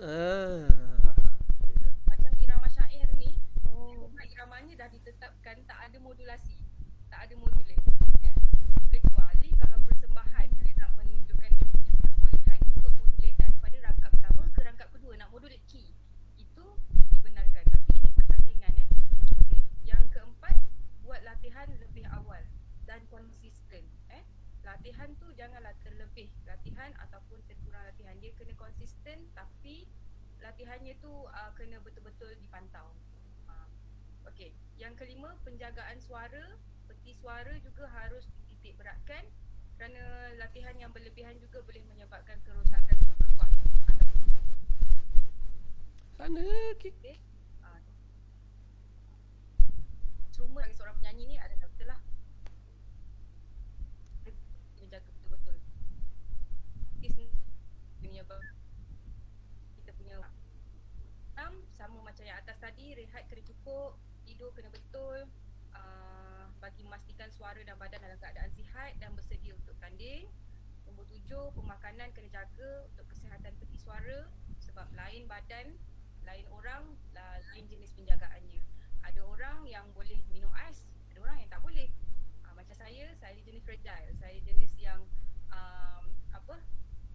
Macam irama syair ni, iramanya dah ditetapkan tak ada modulasi, tak ada modulate. Kecuali kalau persembahan dia nak menunjukkan dia punya kebolehan untuk modulate daripada rangkap pertama ke rangkap kedua, nak modulate key, itu dibenarkan. Tapi ini pertandingan Yang keempat, buat latihan lebih awal dan konsisten. Latihan tu janganlah terlebih latihan ataupun terkurang latihan. Dia kena konsisten, tapi latihannya tu kena betul-betul dipantau. Okey. Yang kelima, penjagaan suara. Peti suara juga harus dititik beratkan kerana latihan yang berlebihan juga boleh menyebabkan kerosakan perkuat. Sana Okay. Cuma seorang penyanyi ni ada betul lah. kita punya sama macam yang atas tadi, rehat kena cukup, tidur kena betul, bagi memastikan suara dan badan dalam keadaan sihat dan bersedia untuk tanding. Nombor 7, pemakanan kena jaga untuk kesihatan peti suara, sebab lain badan, lain orang, lain jenis penjagaannya. Ada orang yang boleh minum ais, ada orang yang tak boleh. Macam saya jenis fragile, saya jenis yang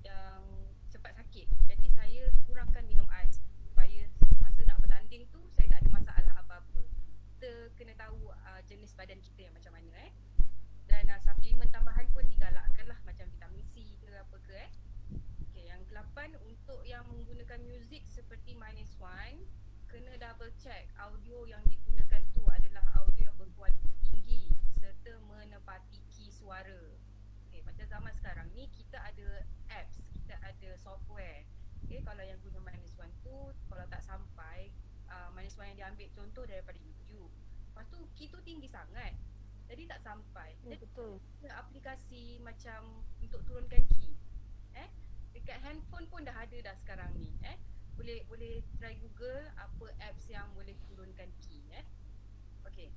yang cepat sakit. Jadi saya kurangkan minum ais supaya masa nak bertanding tu saya tak ada masalah apa-apa. Kita kena tahu jenis badan kita yang macam mana Dan suplemen tambahan pun digalakkan lah, macam vitamin C ke apa ke Okay, yang ke-8, untuk yang menggunakan muzik seperti -1, kena double check audio yang digunakan tu adalah audio yang berkualiti tinggi serta menepati key suara. Okay, macam zaman sekarang ni kita ada apps, kita ada software. Okay, kalau yang guna -1 tu, kalau tak sampai, -1 yang diambil contoh daripada YouTube, lepas tu key tu tinggi sangat, jadi tak sampai. Betul. Ada aplikasi macam untuk turunkan key. Dekat handphone pun dah ada dah sekarang ni. Boleh try Google apa apps yang boleh turunkan key. Okey.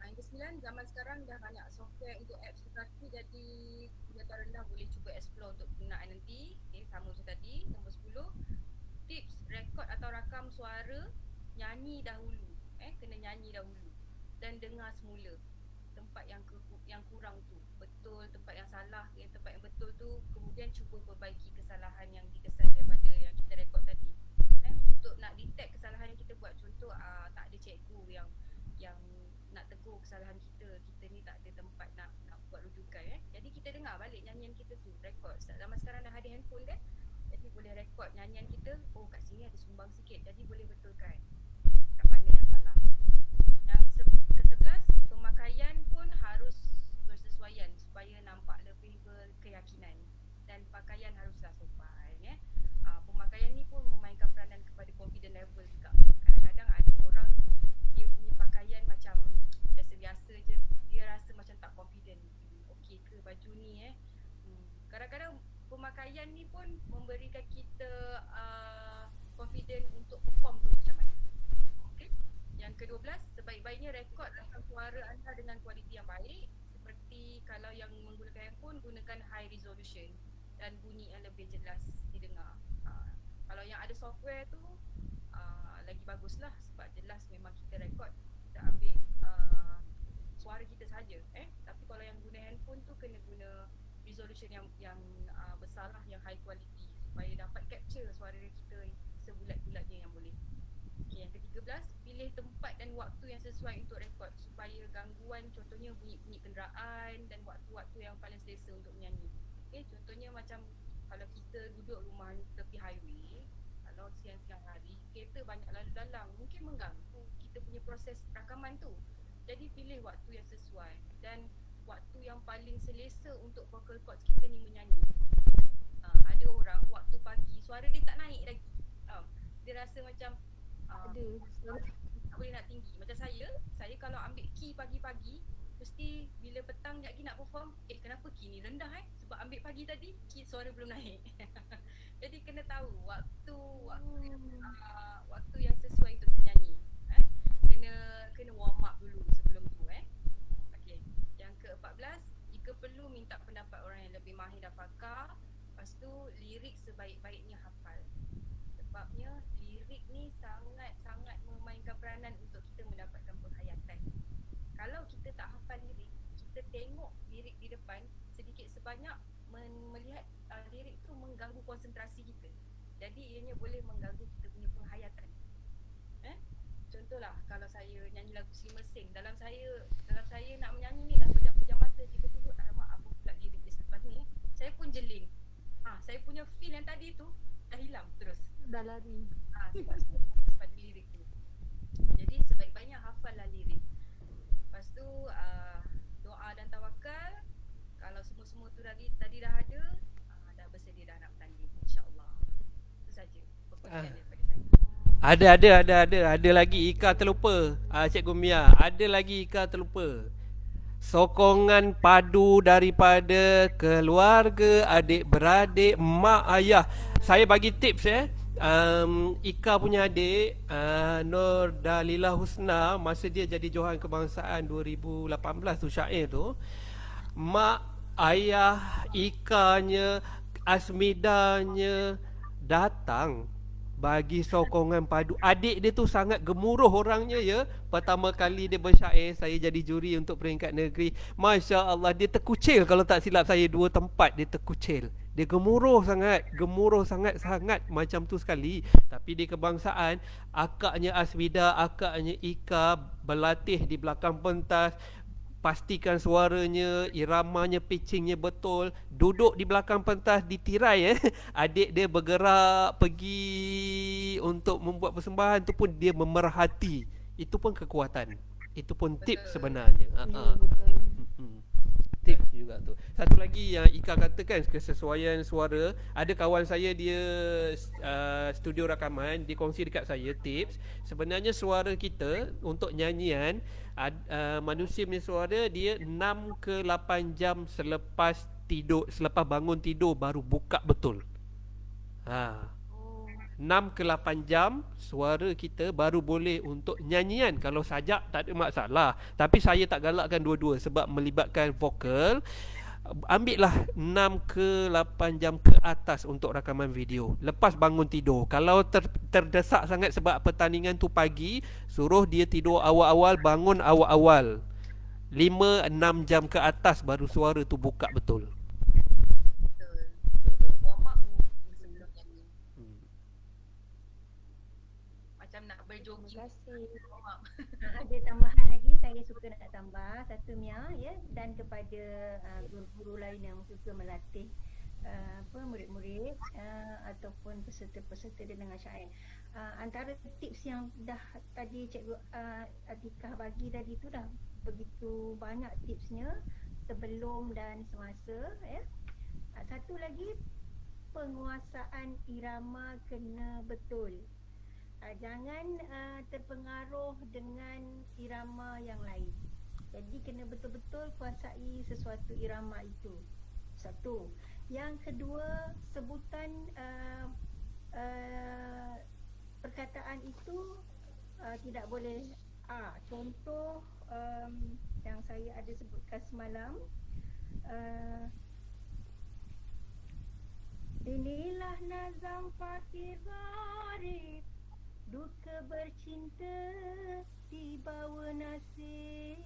Yang ke-9, zaman sekarang dah banyak software untuk apps tetapi, jadi data rendah boleh cuba explore untuk penggunaan nanti. Okay, sama macam tadi. Nombor 10, tips rekod atau rakam suara, nyanyi dahulu. Kena nyanyi dahulu dan dengar semula tempat yang kurang tu, betul tempat yang salah, tempat yang betul tu, kemudian cuba perbaiki kesalahan yang dikesan daripada yang kita rekod tadi. Untuk nak detect kesalahan yang kita buat, contoh tak ada cikgu yang nak tegur kesalahan kita ni tak ada tempat nak buat rujukan. Jadi kita dengar balik nyanyian kita tu, rekod. Zaman sekarang dah ada handphone kan, jadi boleh rekod nyanyian kita. Oh, kat sini ada sumbang sikit, jadi boleh betulkan kat mana yang salah. Yang ke-11, pemakaian pun harus bersesuaian supaya nampak lebih berkeyakinan, dan pakaian haruslah sopan. Pemakaian ni pun memainkan peranan kepada confident level juga. Kadang-kadang ada orang dia punya pakaian macam biasa-biasa je, dia rasa macam tak confident. Okey ke baju ni Kadang-kadang pemakaian ni pun memberikan kita confident untuk perform tu macam mana. Okey. Yang ke-12, sebaik-baiknya rekod rakam suara anda dengan kualiti yang baik. Seperti kalau yang menggunakan handphone, gunakan high resolution dan bunyi yang lebih jelas didengar. Kalau yang ada software tu lagi baguslah, sebab jelas memang kita rekod, kita ambil suara kita saja. Tapi kalau yang guna handphone tu kena guna resolution yang besar lah, yang high quality, supaya dapat capture suara kita sebulat-bulatnya yang boleh. Okay, yang ke-13, pilih tempat dan waktu yang sesuai untuk rekod supaya gangguan, contohnya bunyi-bunyi kenderaan dan waktu-waktu yang paling selesa untuk menyanyi. Okay, contohnya macam kalau kita duduk rumah tepi highway, kalau siang-siang hari, kereta banyak lalu lalang, mungkin mengganggu kita punya proses rakaman tu. Jadi pilih waktu yang sesuai dan waktu yang paling selesa untuk vocal cords kita ni menyanyi. Ada orang waktu pagi suara dia tak naik lagi. Dia rasa macam tak boleh nak tinggi. Macam saya kalau ambil key pagi-pagi, mesti bila petang sekejap lagi nak perform, kenapa key ni rendah sebab ambil pagi tadi key suara belum naik. Jadi kena tahu waktu yang sesuai untuk menyanyi. Kena warm up dulu sebelum tu. Okey. Yang ke-14, jika perlu minta pendapat orang yang lebih mahir dan pakar. Lepas tu lirik sebaik-baiknya hafal. Sebabnya lirik ni sangat-sangat memainkan peranan untuk kita mendapatkan penghayatan. Kalau kita tak hafal lirik, kita tengok lirik di depan, sedikit sebanyak melihat lirik tu mengganggu konsentrasi kita. Jadi ianya boleh mengganggu kita punya penghayatan. Contohlah kalau saya nyanyi lagu Sri Mersing, dalam saya nak menyanyi ni dah pejam-pejam mata, tiba-tiba alamak apa pula lirik dia selepas ni, saya pun jeling. Saya punya feel yang tadi tu dah hilang terus. Dah lari. Sebab saya fokus pada lirik tu. Jadi sebaik-baiknya hafallah lirik. Lepas tu doa dan tawakal. Kalau semua-semua tu tadi dah ada, dah bersedia dah nak bertanding, insya-Allah. Itu saja perkongsian daripada saya. Ada lagi Ika terlupa. Cikgu Mia, ada lagi Ika terlupa. sokongan padu daripada keluarga, adik-beradik, mak ayah. Saya bagi tips Ika punya adik Nur Dalila Husna, masa dia jadi Johan Kebangsaan 2018 tu, syair tu, mak ayah Ikanya, Asmidanya datang bagi sokongan padu. Adik dia tu sangat gemuruh orangnya ya. Pertama kali dia bersyair, saya jadi juri untuk peringkat negeri. Masya Allah, dia terkucil. Kalau tak silap saya 2 tempat dia terkucil. Dia gemuruh sangat macam tu sekali. Tapi di kebangsaan, akaknya Asmida, akaknya Ika berlatih di belakang pentas, pastikan suaranya, iramanya, pitchingnya betul. Duduk di belakang pentas ditirai adik dia bergerak pergi untuk membuat persembahan tu pun dia memerhati. Itu pun kekuatan. Itu pun tips sebenarnya. Tips juga tu. Satu lagi yang Ika katakan, kesesuaian suara. Ada kawan saya dia studio rakaman, dia kongsi dekat saya tips. Sebenarnya suara kita untuk nyanyian, manusia punya suara dia 6 ke 8 jam selepas bangun tidur baru buka betul. 6 ke 8 jam suara kita baru boleh untuk nyanyian. Kalau sajak tak ada masalah. Tapi saya tak galakkan dua-dua sebab melibatkan vokal. Ambillah 6 ke 8 jam ke atas untuk rakaman video lepas bangun tidur. Kalau terdesak sangat sebab pertandingan tu pagi, suruh dia tidur awal-awal, bangun awal-awal. 5-6 jam ke atas baru suara tu buka betul. Betul. Warm up sebelum nyanyi. Macam nak berjogging. Terima kasih. Warm up. Ada tambahan lagi, saya suka nak tambah satu Mia ya, dan kepada guru-guru lain yang suka melatih murid-murid ataupun peserta-peserta dengan syair. Antara tips yang dah tadi Cikgu Atikah bagi tadi tu dah begitu banyak tipsnya sebelum dan semasa ya. Satu lagi, penguasaan irama kena betul. Jangan terpengaruh dengan irama yang lain. Jadi kena betul-betul kuasai sesuatu irama itu. Satu. Yang kedua, sebutan perkataan itu tidak boleh contoh yang saya ada sebutkan semalam, inilah nazam fakir gharib, duka bercinta dibawa nasib.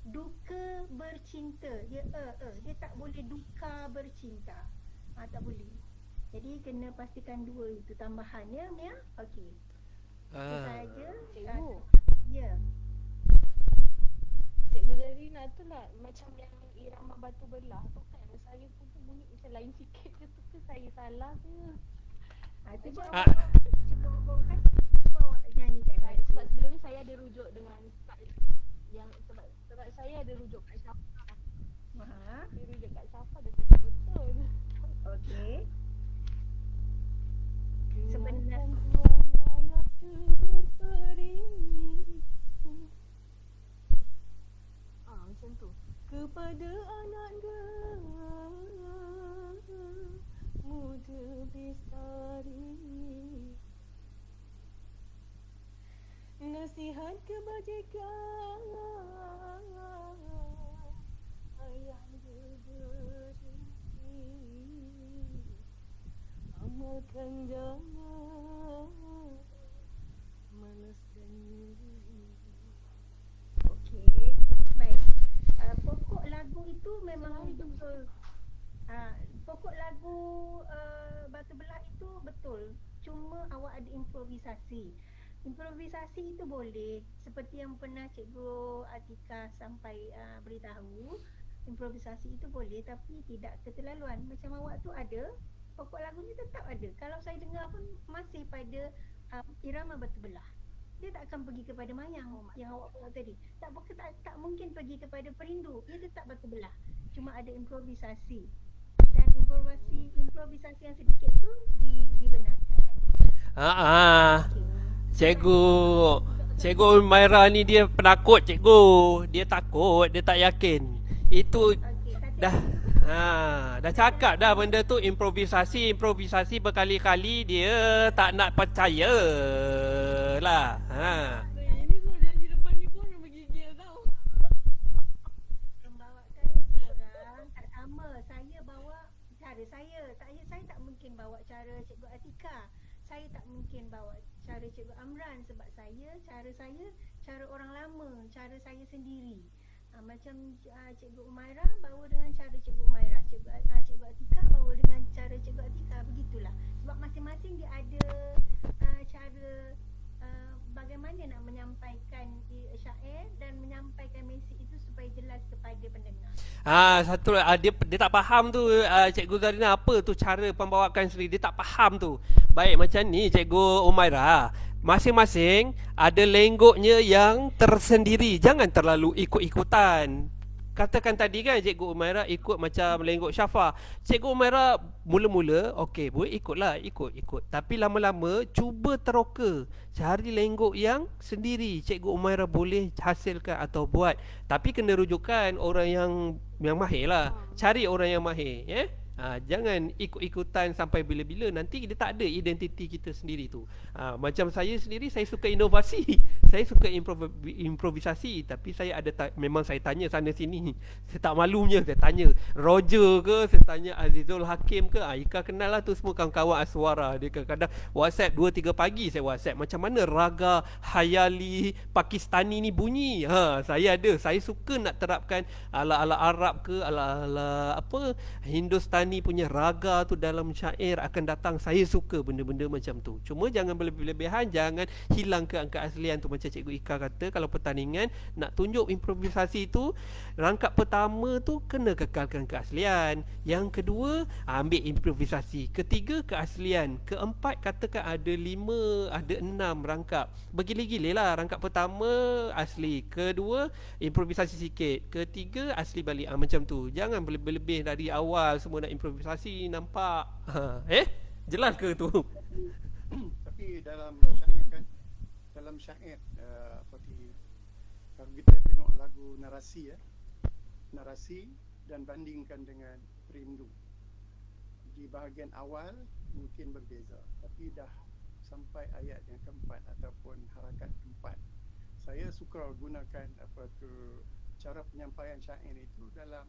Duka bercinta, dia dia tak boleh duka bercinta. Tak boleh. Jadi kena pastikan dua itu tambahannya Mia. Okey. Itu saja. Cikgu. Ya. Cikgu Zarina tu lah macam yang irama batu belah tu kan, saya pun bunyi macam lain sikit ke tu ke saya salah ke? Itu je. Ah. Cuba bawakan. Cuba awak nyanyikan. Sebab sebelum ni saya ada rujuk dengan yang sebab saya ada rujuk kat Syafa. Dia rujuk kat Syafa dia cakap betul. Okey. Sebenarnya Tuan ayat berperi. Macam tu. Kepada anaknya muda bestari, nasihat kebajikan ayah berdiri, amalkan jangan malaskan diri. okey. Baik. Pokok lagu itu memang betul. Pokok lagu Batu Belah itu betul. Cuma awak ada improvisasi. Improvisasi itu boleh, seperti yang pernah Cikgu Atikah sampai beritahu, improvisasi itu boleh tapi tidak keterlaluan. Macam awak tu ada, pokok lagunya tetap ada. Kalau saya dengar pun masih pada irama Batu Belah. Dia tak akan pergi kepada mayang yang awak bawa tadi. Tak mungkin pergi kepada perindu. Dia tetap Batu Belah. Cuma ada improvisasi. Dan improvisasi yang sedikit tu dibenarkan. Cikgu Cikgu Umaira ni dia penakut cikgu. Dia takut, dia tak yakin. Itu Okey, dah dah cakap dah benda tu improvisasi berkali-kali dia tak nak percaya lah. Ini kalau janji depan ni pun orang bergigil tau. pembawaan orang tak sama. Saya bawa cara saya. Saya tak mungkin bawa cara Cikgu Atika. Saya tak mungkin bawa cara Cikgu Amran sebab cara saya, cara orang lama, cara saya sendiri. Macam Cikgu Umaira bawa dengan cara Cikgu Umaira. Cikgu Atika bawa dengan cara Cikgu Atika. Begitulah. Sebab masing-masing dia ada cara bagaimana nak menyampaikan syair dan menyampaikan mesej itu supaya jelas kepada pendengar. Satu dia tak faham tu, Cikgu Zarina, apa tu cara pembawaan sendiri. Dia tak faham tu. Baik macam ni Cikgu Umaira, masing-masing ada lenggoknya yang tersendiri. Jangan terlalu ikut-ikutan. Katakan tadi kan Cikgu Umaira ikut macam lenggok Syafa. Cikgu Umaira mula-mula okey, boleh ikutlah, ikut. Tapi lama-lama cuba teroka, cari lenggok yang sendiri. Cikgu Umaira boleh hasilkan atau buat. Tapi kena rujukan orang yang mahir lah. Cari orang yang mahir, jangan ikut-ikutan sampai bila-bila. Nanti dia tak ada identiti kita sendiri tu. Macam saya sendiri, saya suka inovasi. Saya suka improvisasi. Tapi saya ada memang saya tanya sana sini. Saya tak malunya saya tanya Roger ke, saya tanya Azizul Hakim ke. Ika kenal lah tu semua kawan-kawan Aswara. Dia kadang-kadang WhatsApp 2-3 pagi saya WhatsApp. Macam mana raga Hayali Pakistani ni bunyi. Saya ada. Saya suka nak terapkan ala-ala Arab ke, ala-ala apa Hindustani punya raga tu dalam syair akan datang. Saya suka benda-benda macam tu. Cuma jangan berlebihan, jangan hilang keaslian tu. Macam Cikgu Ika kata, kalau pertandingan nak tunjuk improvisasi tu, rangkap pertama tu kena kekalkan keaslian. Yang kedua, ambil improvisasi. Ketiga, keaslian. Keempat, katakan ada 5, ada 6 rangkap. Bergila-gila lah. Rangkap pertama asli, kedua improvisasi sikit, ketiga asli balik. Macam tu. Jangan berlebih dari awal semua nak improvisasi, nampak. Jelas ke tu? Tapi dalam syair kan, dalam syair seperti kalau kita tengok lagu narasi narasi dan bandingkan dengan rindu, di bahagian awal mungkin berbeza, tapi dah sampai ayat yang keempat ataupun harakat keempat, saya suka gunakan cara penyampaian syair itu dalam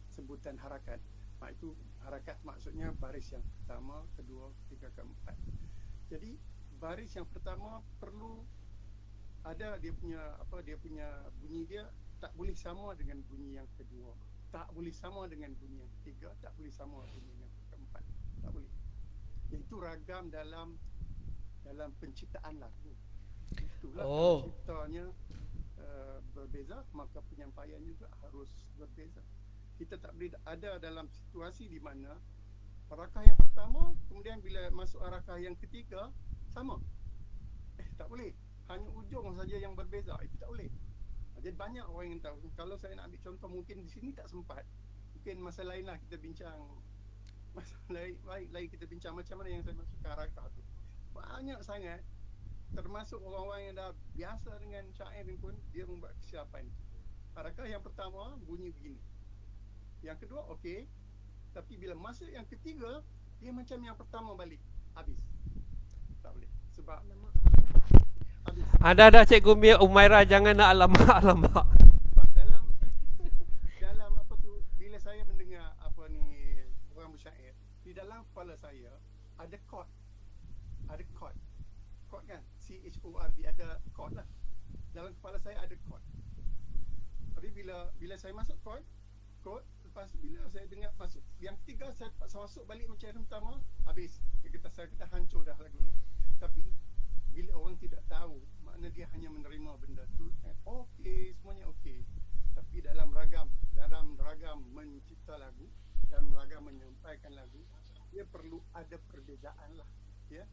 sebutan harakat. Itu harakat maksudnya baris yang pertama, kedua, ketiga, keempat. Jadi baris yang pertama perlu ada dia punya bunyi dia tak boleh sama dengan bunyi yang kedua, tak boleh sama dengan bunyi yang ketiga, tak boleh sama bunyi yang keempat, tak boleh. Itu ragam dalam penciptaan lagu. Itulah penciptanya berbeza, maka penyampaian juga harus berbeza. Kita tak boleh ada dalam situasi di mana harakah yang pertama kemudian bila masuk harakah yang ketiga sama. Tak boleh. Hanya ujung saja yang berbeza. Itu tak boleh. Jadi banyak orang yang tahu. Kalau saya nak ambil contoh, mungkin di sini tak sempat. Mungkin masa lain lah kita bincang. Masa lain kita bincang macam mana yang saya masuk ke harakah tu. Banyak sangat. Termasuk orang-orang yang dah biasa dengan syair pun dia membuat kesilapan. Harakah yang pertama bunyi begini. Yang kedua okey. Tapi bila masuk yang ketiga, dia macam yang pertama balik. Habis. Tak boleh. Sebab habis. Ada Cikgu Umaira, jangan nak alamak. Sebab dalam bila saya mendengar orang bersyair, di dalam kepala saya ada chord. Ada chord. Chord kan? CHORD, ada chord lah. Dalam kepala saya ada chord. Tapi bila saya masuk chord, lepas bila saya dengar masuk yang ketiga, saya masuk balik macam yang pertama, habis. Saya kata hancur dah lagu ni. Tapi bila orang tidak tahu, makna dia hanya menerima benda tu, okey, semuanya okey. Tapi dalam ragam mencipta lagu, dalam ragam menyampaikan lagu, dia perlu ada perbezaan lah, ya.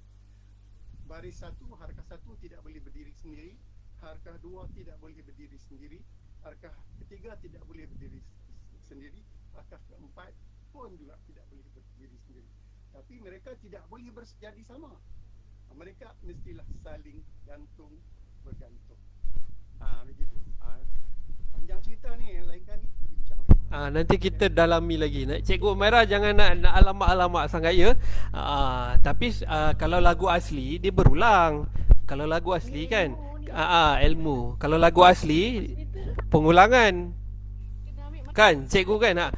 Baris satu, harakah satu tidak boleh berdiri sendiri, harakah dua tidak boleh berdiri sendiri, harakah ketiga tidak boleh berdiri sendiri, harakah keempat pun juga tidak boleh berdiri sendiri. Tapi mereka tidak boleh jadi sama. Mereka mestilah saling gantung bergantung. Begitu. Panjang cerita ni, lain kali kita bincang lagi. Nanti kita dalami lagi. Cikgu Umairah jangan nak alamak-alamak sangat ya. Tapi kalau lagu asli dia berulang. Kalau lagu asli kan ilmu. Kalau lagu asli pengulangan. Kan cikgu kan nak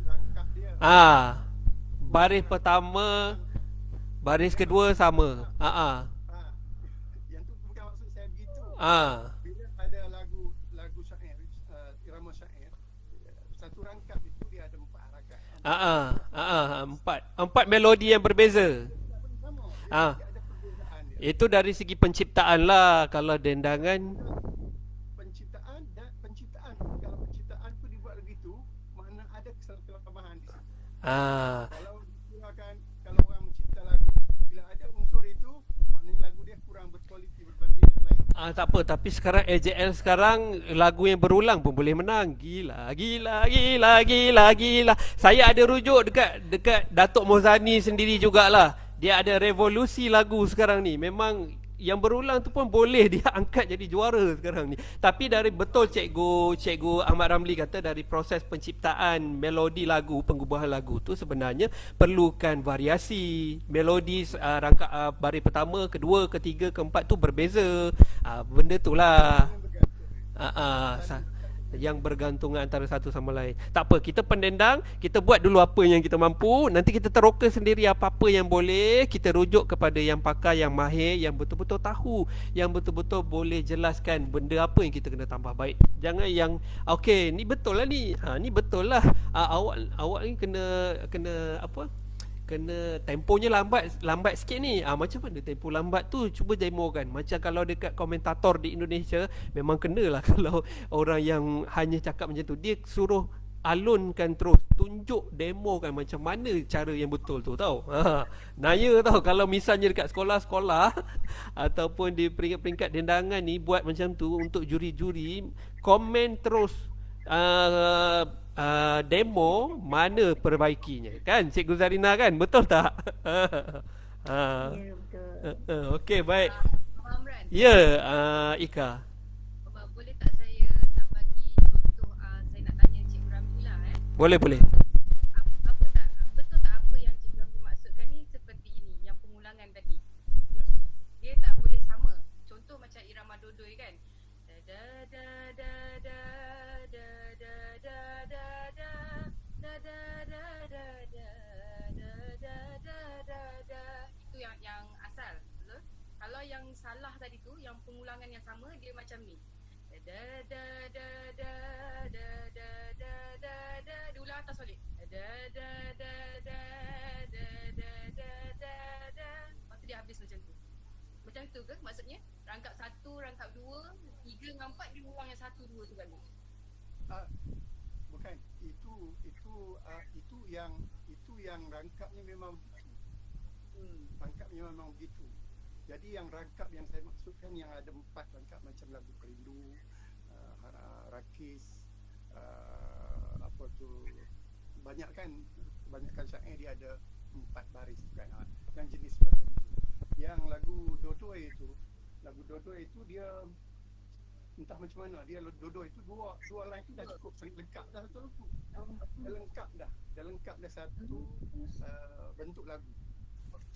Rangkap dia. baris pertama, baris kedua sama. Yang tu bukan maksud saya begitu. Bila ada lagu syair, irama syair, satu rangkap itu dia ada 4 harakat. Empat melodi yang berbeza. Dia ada perbezaan dia. Itu dari segi penciptaan lah. Kalau dendangan Penciptaan. Kalau penciptaan tu dibuat begitu, makna ada kelemahan di situ. Kalau dikirakan, kalau orang mencipta lagu, bila ada unsur itu, maknanya lagu dia kurang berkualiti berbanding yang lain. tak apa. Tapi sekarang AJL sekarang lagu yang berulang pun boleh menang. Gila. Saya ada rujuk dekat Datuk Mozani sendiri jugalah. Dia ada revolusi lagu sekarang ni. Memang yang berulang tu pun boleh dia angkat jadi juara sekarang ni. Tapi dari betul Cikgu Ahmad Ramli kata, dari proses penciptaan melodi lagu, pengubahan lagu tu sebenarnya perlukan variasi. Melodi rangkap baris pertama, kedua, ketiga, keempat tu berbeza. Benda tu lah. Yang bergantungan antara satu sama lain. Tak apa, kita pendendang, kita buat dulu apa yang kita mampu. Nanti kita teroka sendiri apa-apa yang boleh. Kita rujuk kepada yang pakar, yang mahir, yang betul-betul tahu, yang betul-betul boleh jelaskan benda apa yang kita kena tambah baik. Jangan yang okey, ni betul lah ni. Ni betul lah. Awak ni kena apa? Kena temponya lambat sikit ni. Macam mana tempo lambat tu? Cuba demokan. Macam kalau dekat komentator di Indonesia, memang kenalah kalau orang yang hanya cakap macam tu. Dia suruh alunkan terus, tunjuk, demokan macam mana cara yang betul tu, tahu. Naya tahu kalau misalnya dekat sekolah-sekolah ataupun di peringkat-peringkat dendangan ni buat macam tu untuk juri-juri, komen terus demo mana perbaikinya, kan Cikgu Zarina, kan betul tak? Ya, betul. Okey, baik. Amran, Ya, Ika. boleh tak saya nak bagi contoh, saya nak tanya Cikgu Ramli lah Boleh. apa tak, betul tak apa yang Cikgu Ramli maksudkan ni seperti ini, yang pengulangan tadi? Dia tak boleh sama. Contoh macam irama dodoi kan, da da da da da da da da da da da da da da da da da da. Itu yang asal, betul? Kalau yang salah tadi tu, yang pengulangan yang sama, dia macam ni, da da da da da da da da da. Dia ulang atas balik, da da da da da da da da da. Lepas tu dia habis macam tu. Macam tu ke maksudnya? Rangkap 1, rangkap 2, 3 dengan 4 dia ulang yang 1, 2 tu balik. Bukan, itu yang rangkapnya memang begitu. Rangkapnya memang begitu. Jadi yang rangkap yang saya maksudkan yang ada 4 rangkap macam lagu Perindu, Rakis, apa tu, kebanyakan syair dia ada 4 baris kan. Yang jenis macam itu. Yang lagu Dodoi itu dia entah macam mana, dia Dodoi itu dua line tu dah cukup, sangat lengkap dah satu lagu. Dah lengkap dah satu bentuk lagu.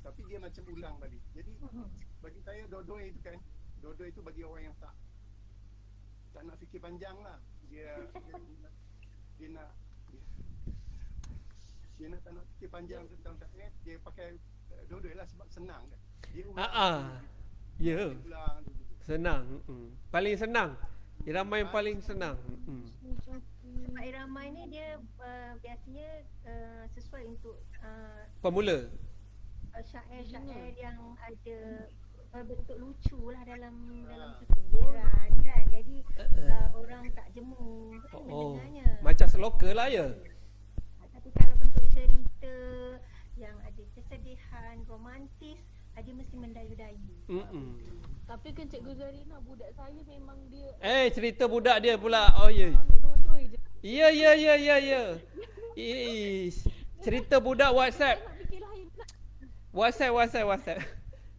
Tapi dia macam ulang balik. Jadi bagi saya Dodoi itu bagi orang yang tak nak fikir panjang lah. Dia nak tak nak fikir panjang tentang syair, dia pakai Dodoi lah sebab senang kan. Dia ulang. Ya. Senang. Paling senang. Irama yang paling senang. Sebab irama ni dia biasanya sesuai untuk Pemula. syair-syair yang ada bentuk lucu lah dalam kesindiran kan. Jadi orang tak jemu kan mendengarnya. Macam seloka lah ya. Tapi kalau bentuk cerita yang ada kesedihan, romantis, dia mesti mendayu-dayu. Tapi kan Cikgu Zarina, budak saya memang dia Cerita budak dia pula. Oh ya. ambil dodoi je. Ya. Cerita budak WhatsApp. Nak fikir lain pula. WhatsApp.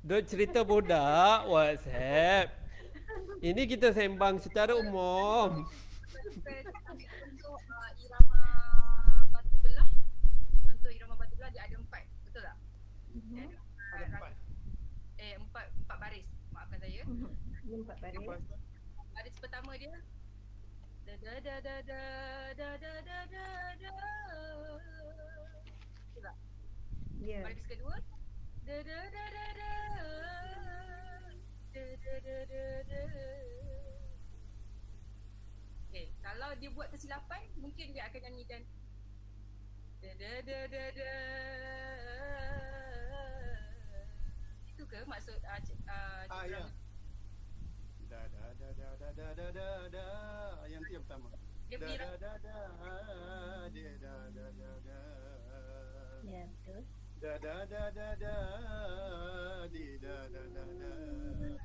Duk cerita budak WhatsApp. Ini kita sembang secara umum. Ambil contoh irama batu belah. Contoh irama batu belah dia ada 4, betul tak? Dia ada Ada empat. empat baris. Maafkan saya. Dia 4 baris. Lepas tu, Baris pertama dia da da da da da da da da da da. Betul tak? Ya. Baris kedua da da da da da da da da da da. Okay, kalau dia buat kesilapan mungkin dia akan nyanyikan da da da da da. Itu ke maksud ya. Da da da da da da da da da. Yang tu yang pertama. Dia Da punya da da da dia da da da da. Ya, betul. Da da da da da di da da da da.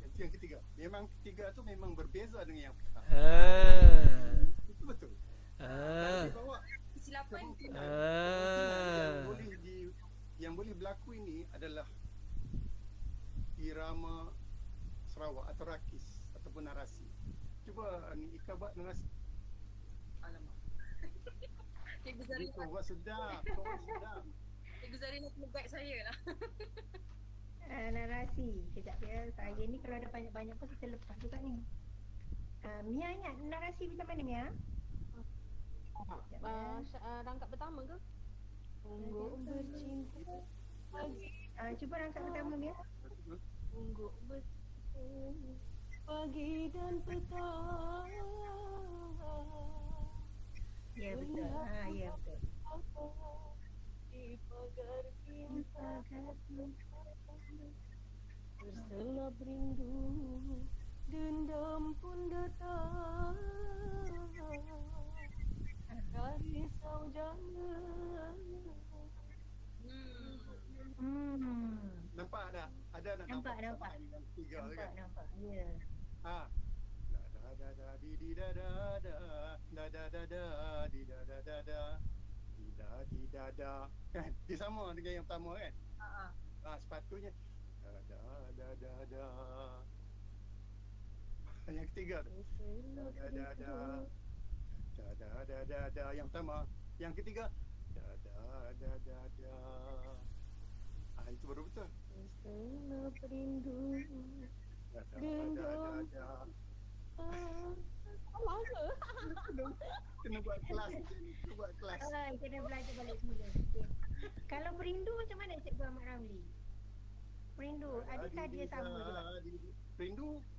Itu yang ketiga. Memang ketiga tu memang berbeza dengan yang pertama. Itu betul. Kalau dia bawa kesilapan kemungkinan yang boleh berlaku ini adalah irama Sarawak atau rakis ataupun narasi. Cuba ni Ika buat narasi. alamak. Cikgu Zarina, Kau buat sedap, kau buat sedap. Cikgu Zarina kena guide saya lah. Narasi. Sekejap ya. Saya ni kalau ada banyak-banyak pun kita lepas juga ni. Mia ingat narasi macam mana Mia? Rangkap pertama ke? Ungguk bercinta pagi, Cuba rangkap pertama Mia. ungguk bercinta pagi dan petang. Ya betul. Ya betul. Di pagar cinta terselap rindu, dendam pun datang dari saujana. Nampak tak? Ada nak Nampak. persamaan yang tiga tu kan? Nampak. Ya. Da da da da di di da da da da da da da di da da da da di da da kan? Dia sama dengan yang pertama kan? Sepatutnya da da da da da. Yang ketiga tu da da da da da da da da da. Yang pertama. Yang ketiga da da da da da. Itu baru betul. Terselap rindu, Da da da da da. lama. Kena buat kelas macam ni. Kena buat kelas. Kena belajar balik semula. Okay. Kalau perindu macam mana Cikgu Ahmad Ramli? Perindu, adakah dia sama juga?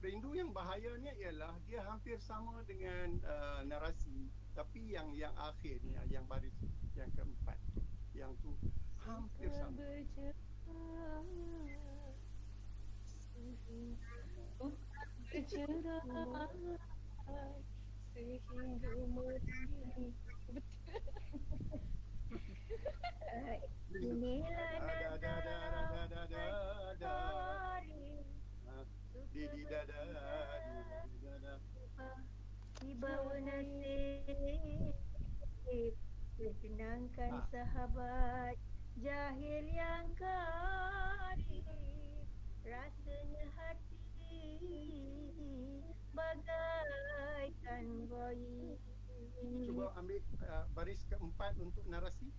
Perindu yang bahayanya ialah dia hampir sama dengan narasi, tapi yang akhirnya, yang baris yang keempat, yang tu hampir sama. Bercerah sehingga mati. Inilah Da da da da da da da. Di di da da di da da. dibawa nasib disenangkan sahabat jahil yang karib, rasanya hati bagaikan bayi. Cuba ambil baris keempat untuk narasi.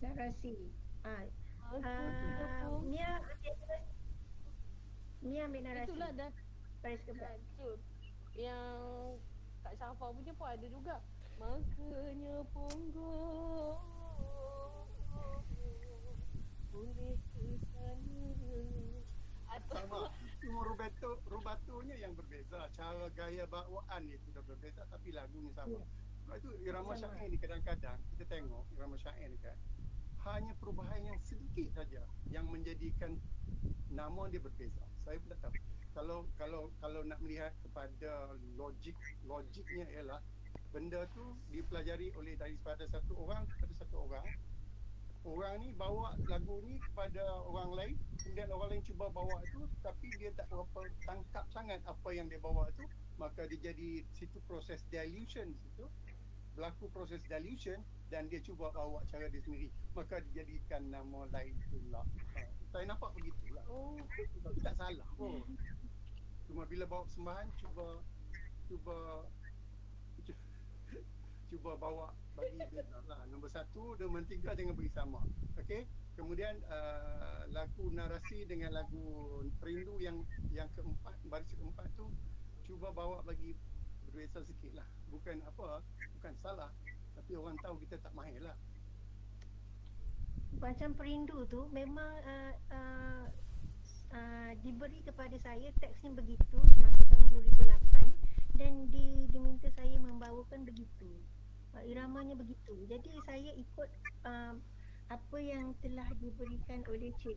Narasi. Mia ambil narasi. Itulah dah Baris keempat. tu. Yang Kak Syafa punya pun ada juga. Makanya punggung boleh ke sana. Atau Sama. Cuma rubatunya yang berbeza. Cara gaya bawaan ni sudah berbeza tapi lagunya sama. Sebab itu irama Sama. syair ni kadang-kadang kita tengok irama syair ni kan, hanya perubahan yang sedikit saja yang menjadikan nama dia berbeza. Saya pun tak tahu. Kalau nak melihat kepada logiknya ialah benda tu dipelajari oleh daripada satu orang kepada satu orang. Orang ni bawa lagu ni kepada orang lain, kemudian orang lain cuba bawa tu tapi dia tak berapa tangkap sangat apa yang dia bawa tu, maka dia jadi situ proses dilution situ. berlaku proses dilution dan dia cuba bawa cara dia sendiri, maka dijadikan nama lain pula. Saya nampak begitulah. Tapi tak salah pun. Cuma bila bawa persembahan, cuba bawa bagi dia lah. Nombor 1, nombor 3 jangan beri sama. Okey. Kemudian lagu narasi dengan lagu perindu yang keempat, baris keempat tu cuba bawa bagi berbeza sikit lah. Bukan salah, tapi orang tahu kita tak mahir lah. Macam perindu tu memang diberi kepada saya, teksnya begitu semasa tahun 2008 dan diminta saya membawakan begitu, iramanya begitu. Jadi saya ikut apa yang telah diberikan oleh Cik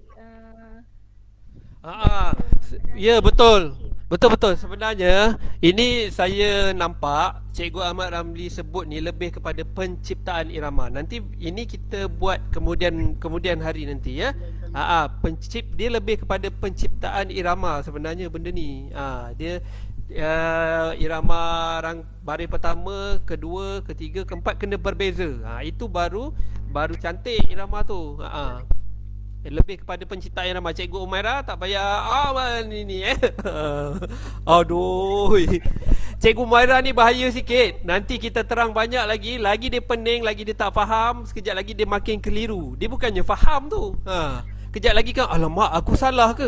Ya, betul. Betul. Sebenarnya ini saya nampak Cikgu Ahmad Ramli sebut ni lebih kepada penciptaan irama. Nanti ini kita buat kemudian hari nanti ya. Dia lebih kepada penciptaan irama sebenarnya benda ni. Dia irama baris pertama, kedua, ketiga, keempat kena berbeza. Itu baru cantik irama tu. Lebih kepada penciptaan irama. Cikgu Umairah tak payah ni aduh. Cikgu Umairah ni bahaya sikit. Nanti kita terang banyak lagi dia pening, lagi dia tak faham, sekejap lagi dia makin keliru. Dia bukannya faham tu. Kejap lagi kan, alamak aku salah ke?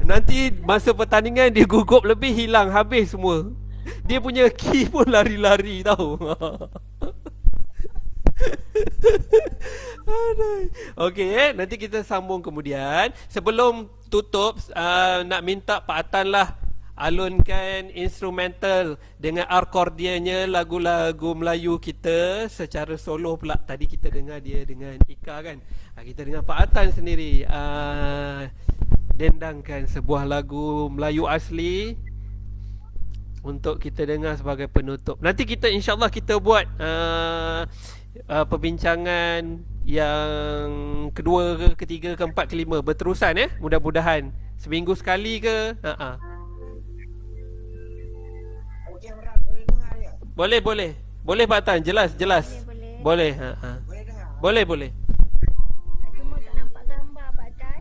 Nanti masa pertandingan dia gugup lebih, hilang habis semua. Dia punya key pun lari-lari tahu. Okey, nanti kita sambung kemudian. Sebelum tutup, nak minta Pak Atan lah alunkan instrumental dengan akordiannya lagu-lagu Melayu kita secara solo pula. Tadi kita dengar dia dengan Ika kan. Kita dengar Pak Atan sendiri dendangkan sebuah lagu Melayu asli untuk kita dengar sebagai penutup. Nanti kita insyaAllah kita buat perbincangan yang kedua ke, ketiga, keempat, kelima berterusan ya. Mudah-mudahan seminggu sekali ke. Boleh Pak Tan, jelas. Boleh. Boleh. cuma tak nampak gambar Pak Tan.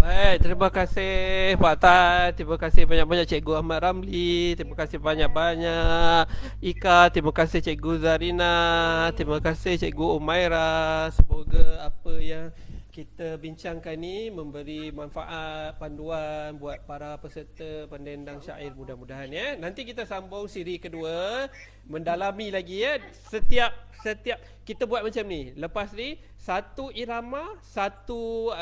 Baik, terima kasih Pak Tan. Terima kasih banyak-banyak Cikgu Ahmad Ramli. Terima kasih banyak-banyak Ika. Terima kasih Cikgu Zarina. Terima kasih Cikgu Umairah. Semoga apa yang kita bincangkan ni memberi manfaat, panduan buat para peserta pendendang syair mudah-mudahan ya. Nanti kita sambung siri kedua, mendalami lagi ya. Setiap kita buat macam ni. Lepas ni satu irama, satu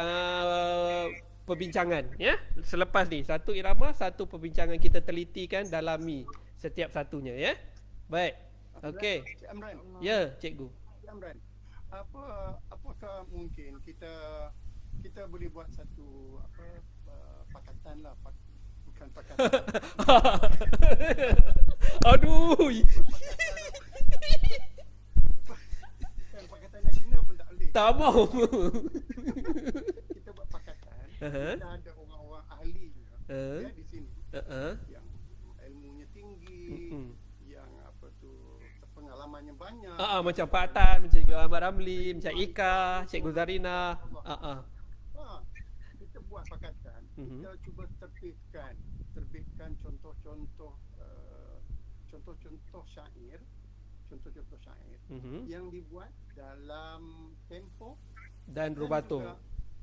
perbincangan ya. Selepas ni satu irama, satu perbincangan, kita telitikan, dalami setiap satunya ya. Baik. Okey. Cik Amran. Ya, cikgu. Cik Amran. apakah mungkin kita boleh buat satu pakatan lah, bukan pakatan. Aduh. Bukan pakatan nasional pun tak boleh. Tak mau. Kita buat pakatan. Aha. Kita ada orang-orang ahli juga ya di sini yang ilmunya tinggi, yang pengalamannya banyak. Macam Pak Tan, macam Cikgu Ahmad Ramli, macam Ika, Cikgu Zarina. Kita buat pakatan. Kita cuba terbitkan contoh-contoh syair, yang dibuat dalam tempo Dan rubato. juga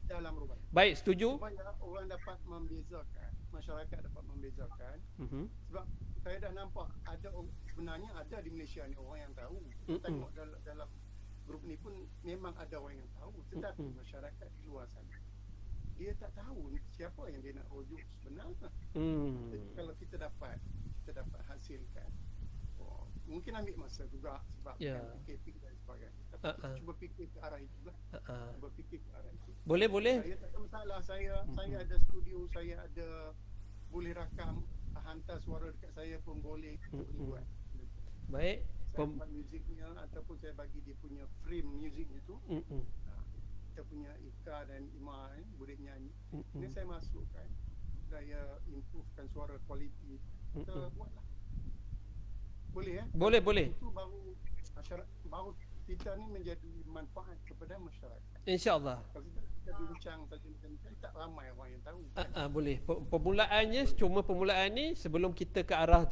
dalam rubato. Baik, setuju? Supaya orang dapat membezakan, masyarakat dapat membezakan. Sebab saya dah nampak sebenarnya ada di Malaysia ni orang yang tahu. Kita tengok dalam grup ni pun memang ada orang yang tahu, tetapi masyarakat di luar sana dia tak tahu siapa yang dia nak rujuk sebenarnya. Jadi kalau kita dapat hasilkan, mungkin ambil masa juga sebab PKP dan sebagainya. Tapi cuba fikir ke arah itu lah. Cuba fikir ke arah itu. Boleh. Saya tak ada masalah. Saya ada studio, saya ada boleh rakam, hantar suara dekat saya pun boleh. Buat. Baik. Saya buat musiknya ataupun saya bagi dia punya frame musiknya tu. Kita punya Ika dan Ima boleh nyanyi. Ini saya masukkan, saya improvekan suara kualiti. Kita buatlah. Boleh Boleh. Itu baru kita ni menjadi manfaat kepada masyarakat. InsyaAllah. Kalau kita bincang saja macam ni, tak ramai orang yang tahu. Boleh. Permulaannya, permulaan ni sebelum kita ke arah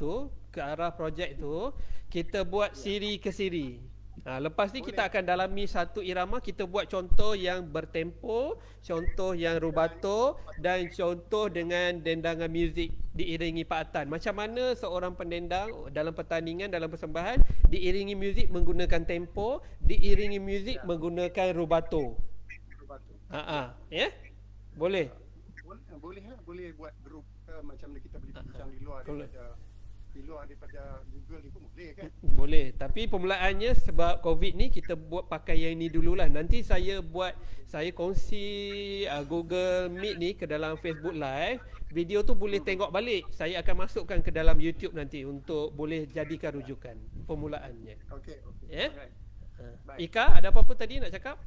projek tu, kita buat siri ke siri. Lepas ni kita akan dalami satu irama, kita buat contoh yang bertempo, contoh yang rubato dan contoh dengan dendangan muzik diiringi paatan. Macam mana seorang pendendang dalam pertandingan, dalam persembahan diiringi muzik menggunakan tempo, diiringi muzik menggunakan rubato. Ya? Boleh. Boleh buat grup macam mana kita boleh bincang di luar daripada Google ni pun boleh kan? Boleh. Tapi permulaannya sebab COVID ni kita buat pakai yang ni dululah. Nanti saya kongsi Google Meet ni ke dalam Facebook Live. Video tu boleh tengok balik. Saya akan masukkan ke dalam YouTube nanti untuk boleh jadikan rujukan permulaannya. Okey. Ya? Baik. Ika, ada apa-apa tadi nak cakap?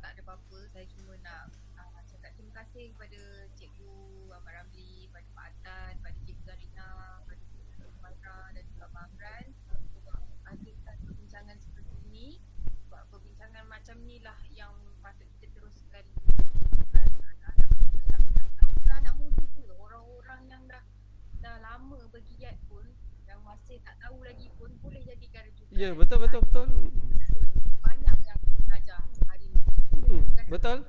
Tak ada apa-apa. Saya cuma nak cakap terima kasih kepada Cikgu Ahmad Ramli, pada Pak Atan, pada Cikgu Zarina, pada Cikgu Mazra dan juga Abang Amran untuk hadirkan perbincangan seperti ini. Sebab perbincangan macam ni lah yang patut kita teruskan dengan anak-anak muda tu, orang-orang yang dah lama bergiat pun, yang masih tak tahu lagi pun boleh jadikan rujukan. Ya, betul. Banyak yang kita belajar hari ni. Betul.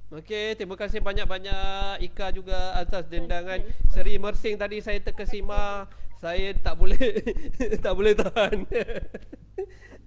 Okey, terima kasih banyak-banyak Ika juga atas dendangan Seri Mersing tadi. Saya terkesima, saya tak boleh tahan.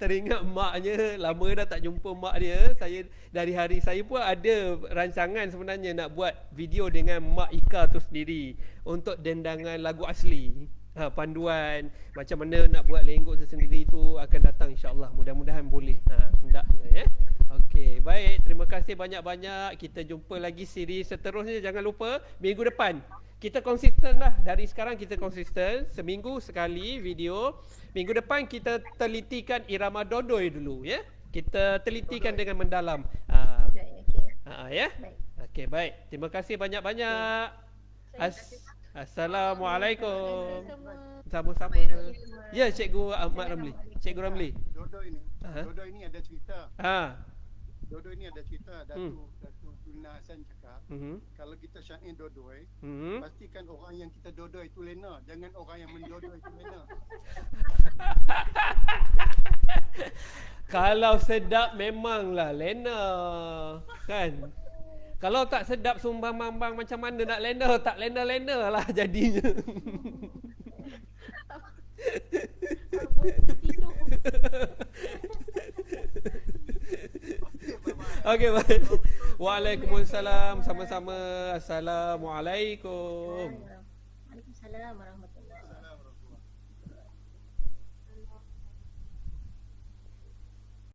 Teringat maknya, lama dah tak jumpa mak dia. Saya pun ada rancangan sebenarnya nak buat video dengan mak Ika tu sendiri untuk dendangan lagu asli. Panduan macam mana nak buat lenggok sendiri tu akan datang insya-Allah. Mudah-mudahan boleh. Hendaknya ya. Okey, baik. Terima kasih banyak-banyak. Kita jumpa lagi siri seterusnya. Jangan lupa minggu depan. Kita konsisten lah. Dari sekarang kita konsisten. Seminggu sekali video. Minggu depan kita telitikan irama dodoi dulu ya. Kita telitikan dengan mendalam. Ya. Okey, baik. Terima kasih banyak-banyak. Assalamualaikum. Sama-sama. Ya, Cikgu Ahmad Ramli. Cikgu Ramli. Dodo ini ada cerita. Dodo ini ada cerita. Datuk Tuna Hasan cakap, kalau kita syair dodoi, pastikan orang yang kita dodoi itu lena, jangan orang yang mendodoi itu lena. Kalau sedap memanglah lena, kan? Kalau tak sedap sumbang-mambang macam mana nak lena? Tak lena-lena lah jadinya. Okey, baik. Waalaikumsalam. Sama-sama. Assalamualaikum. Waalaikumsalam warahmatullahi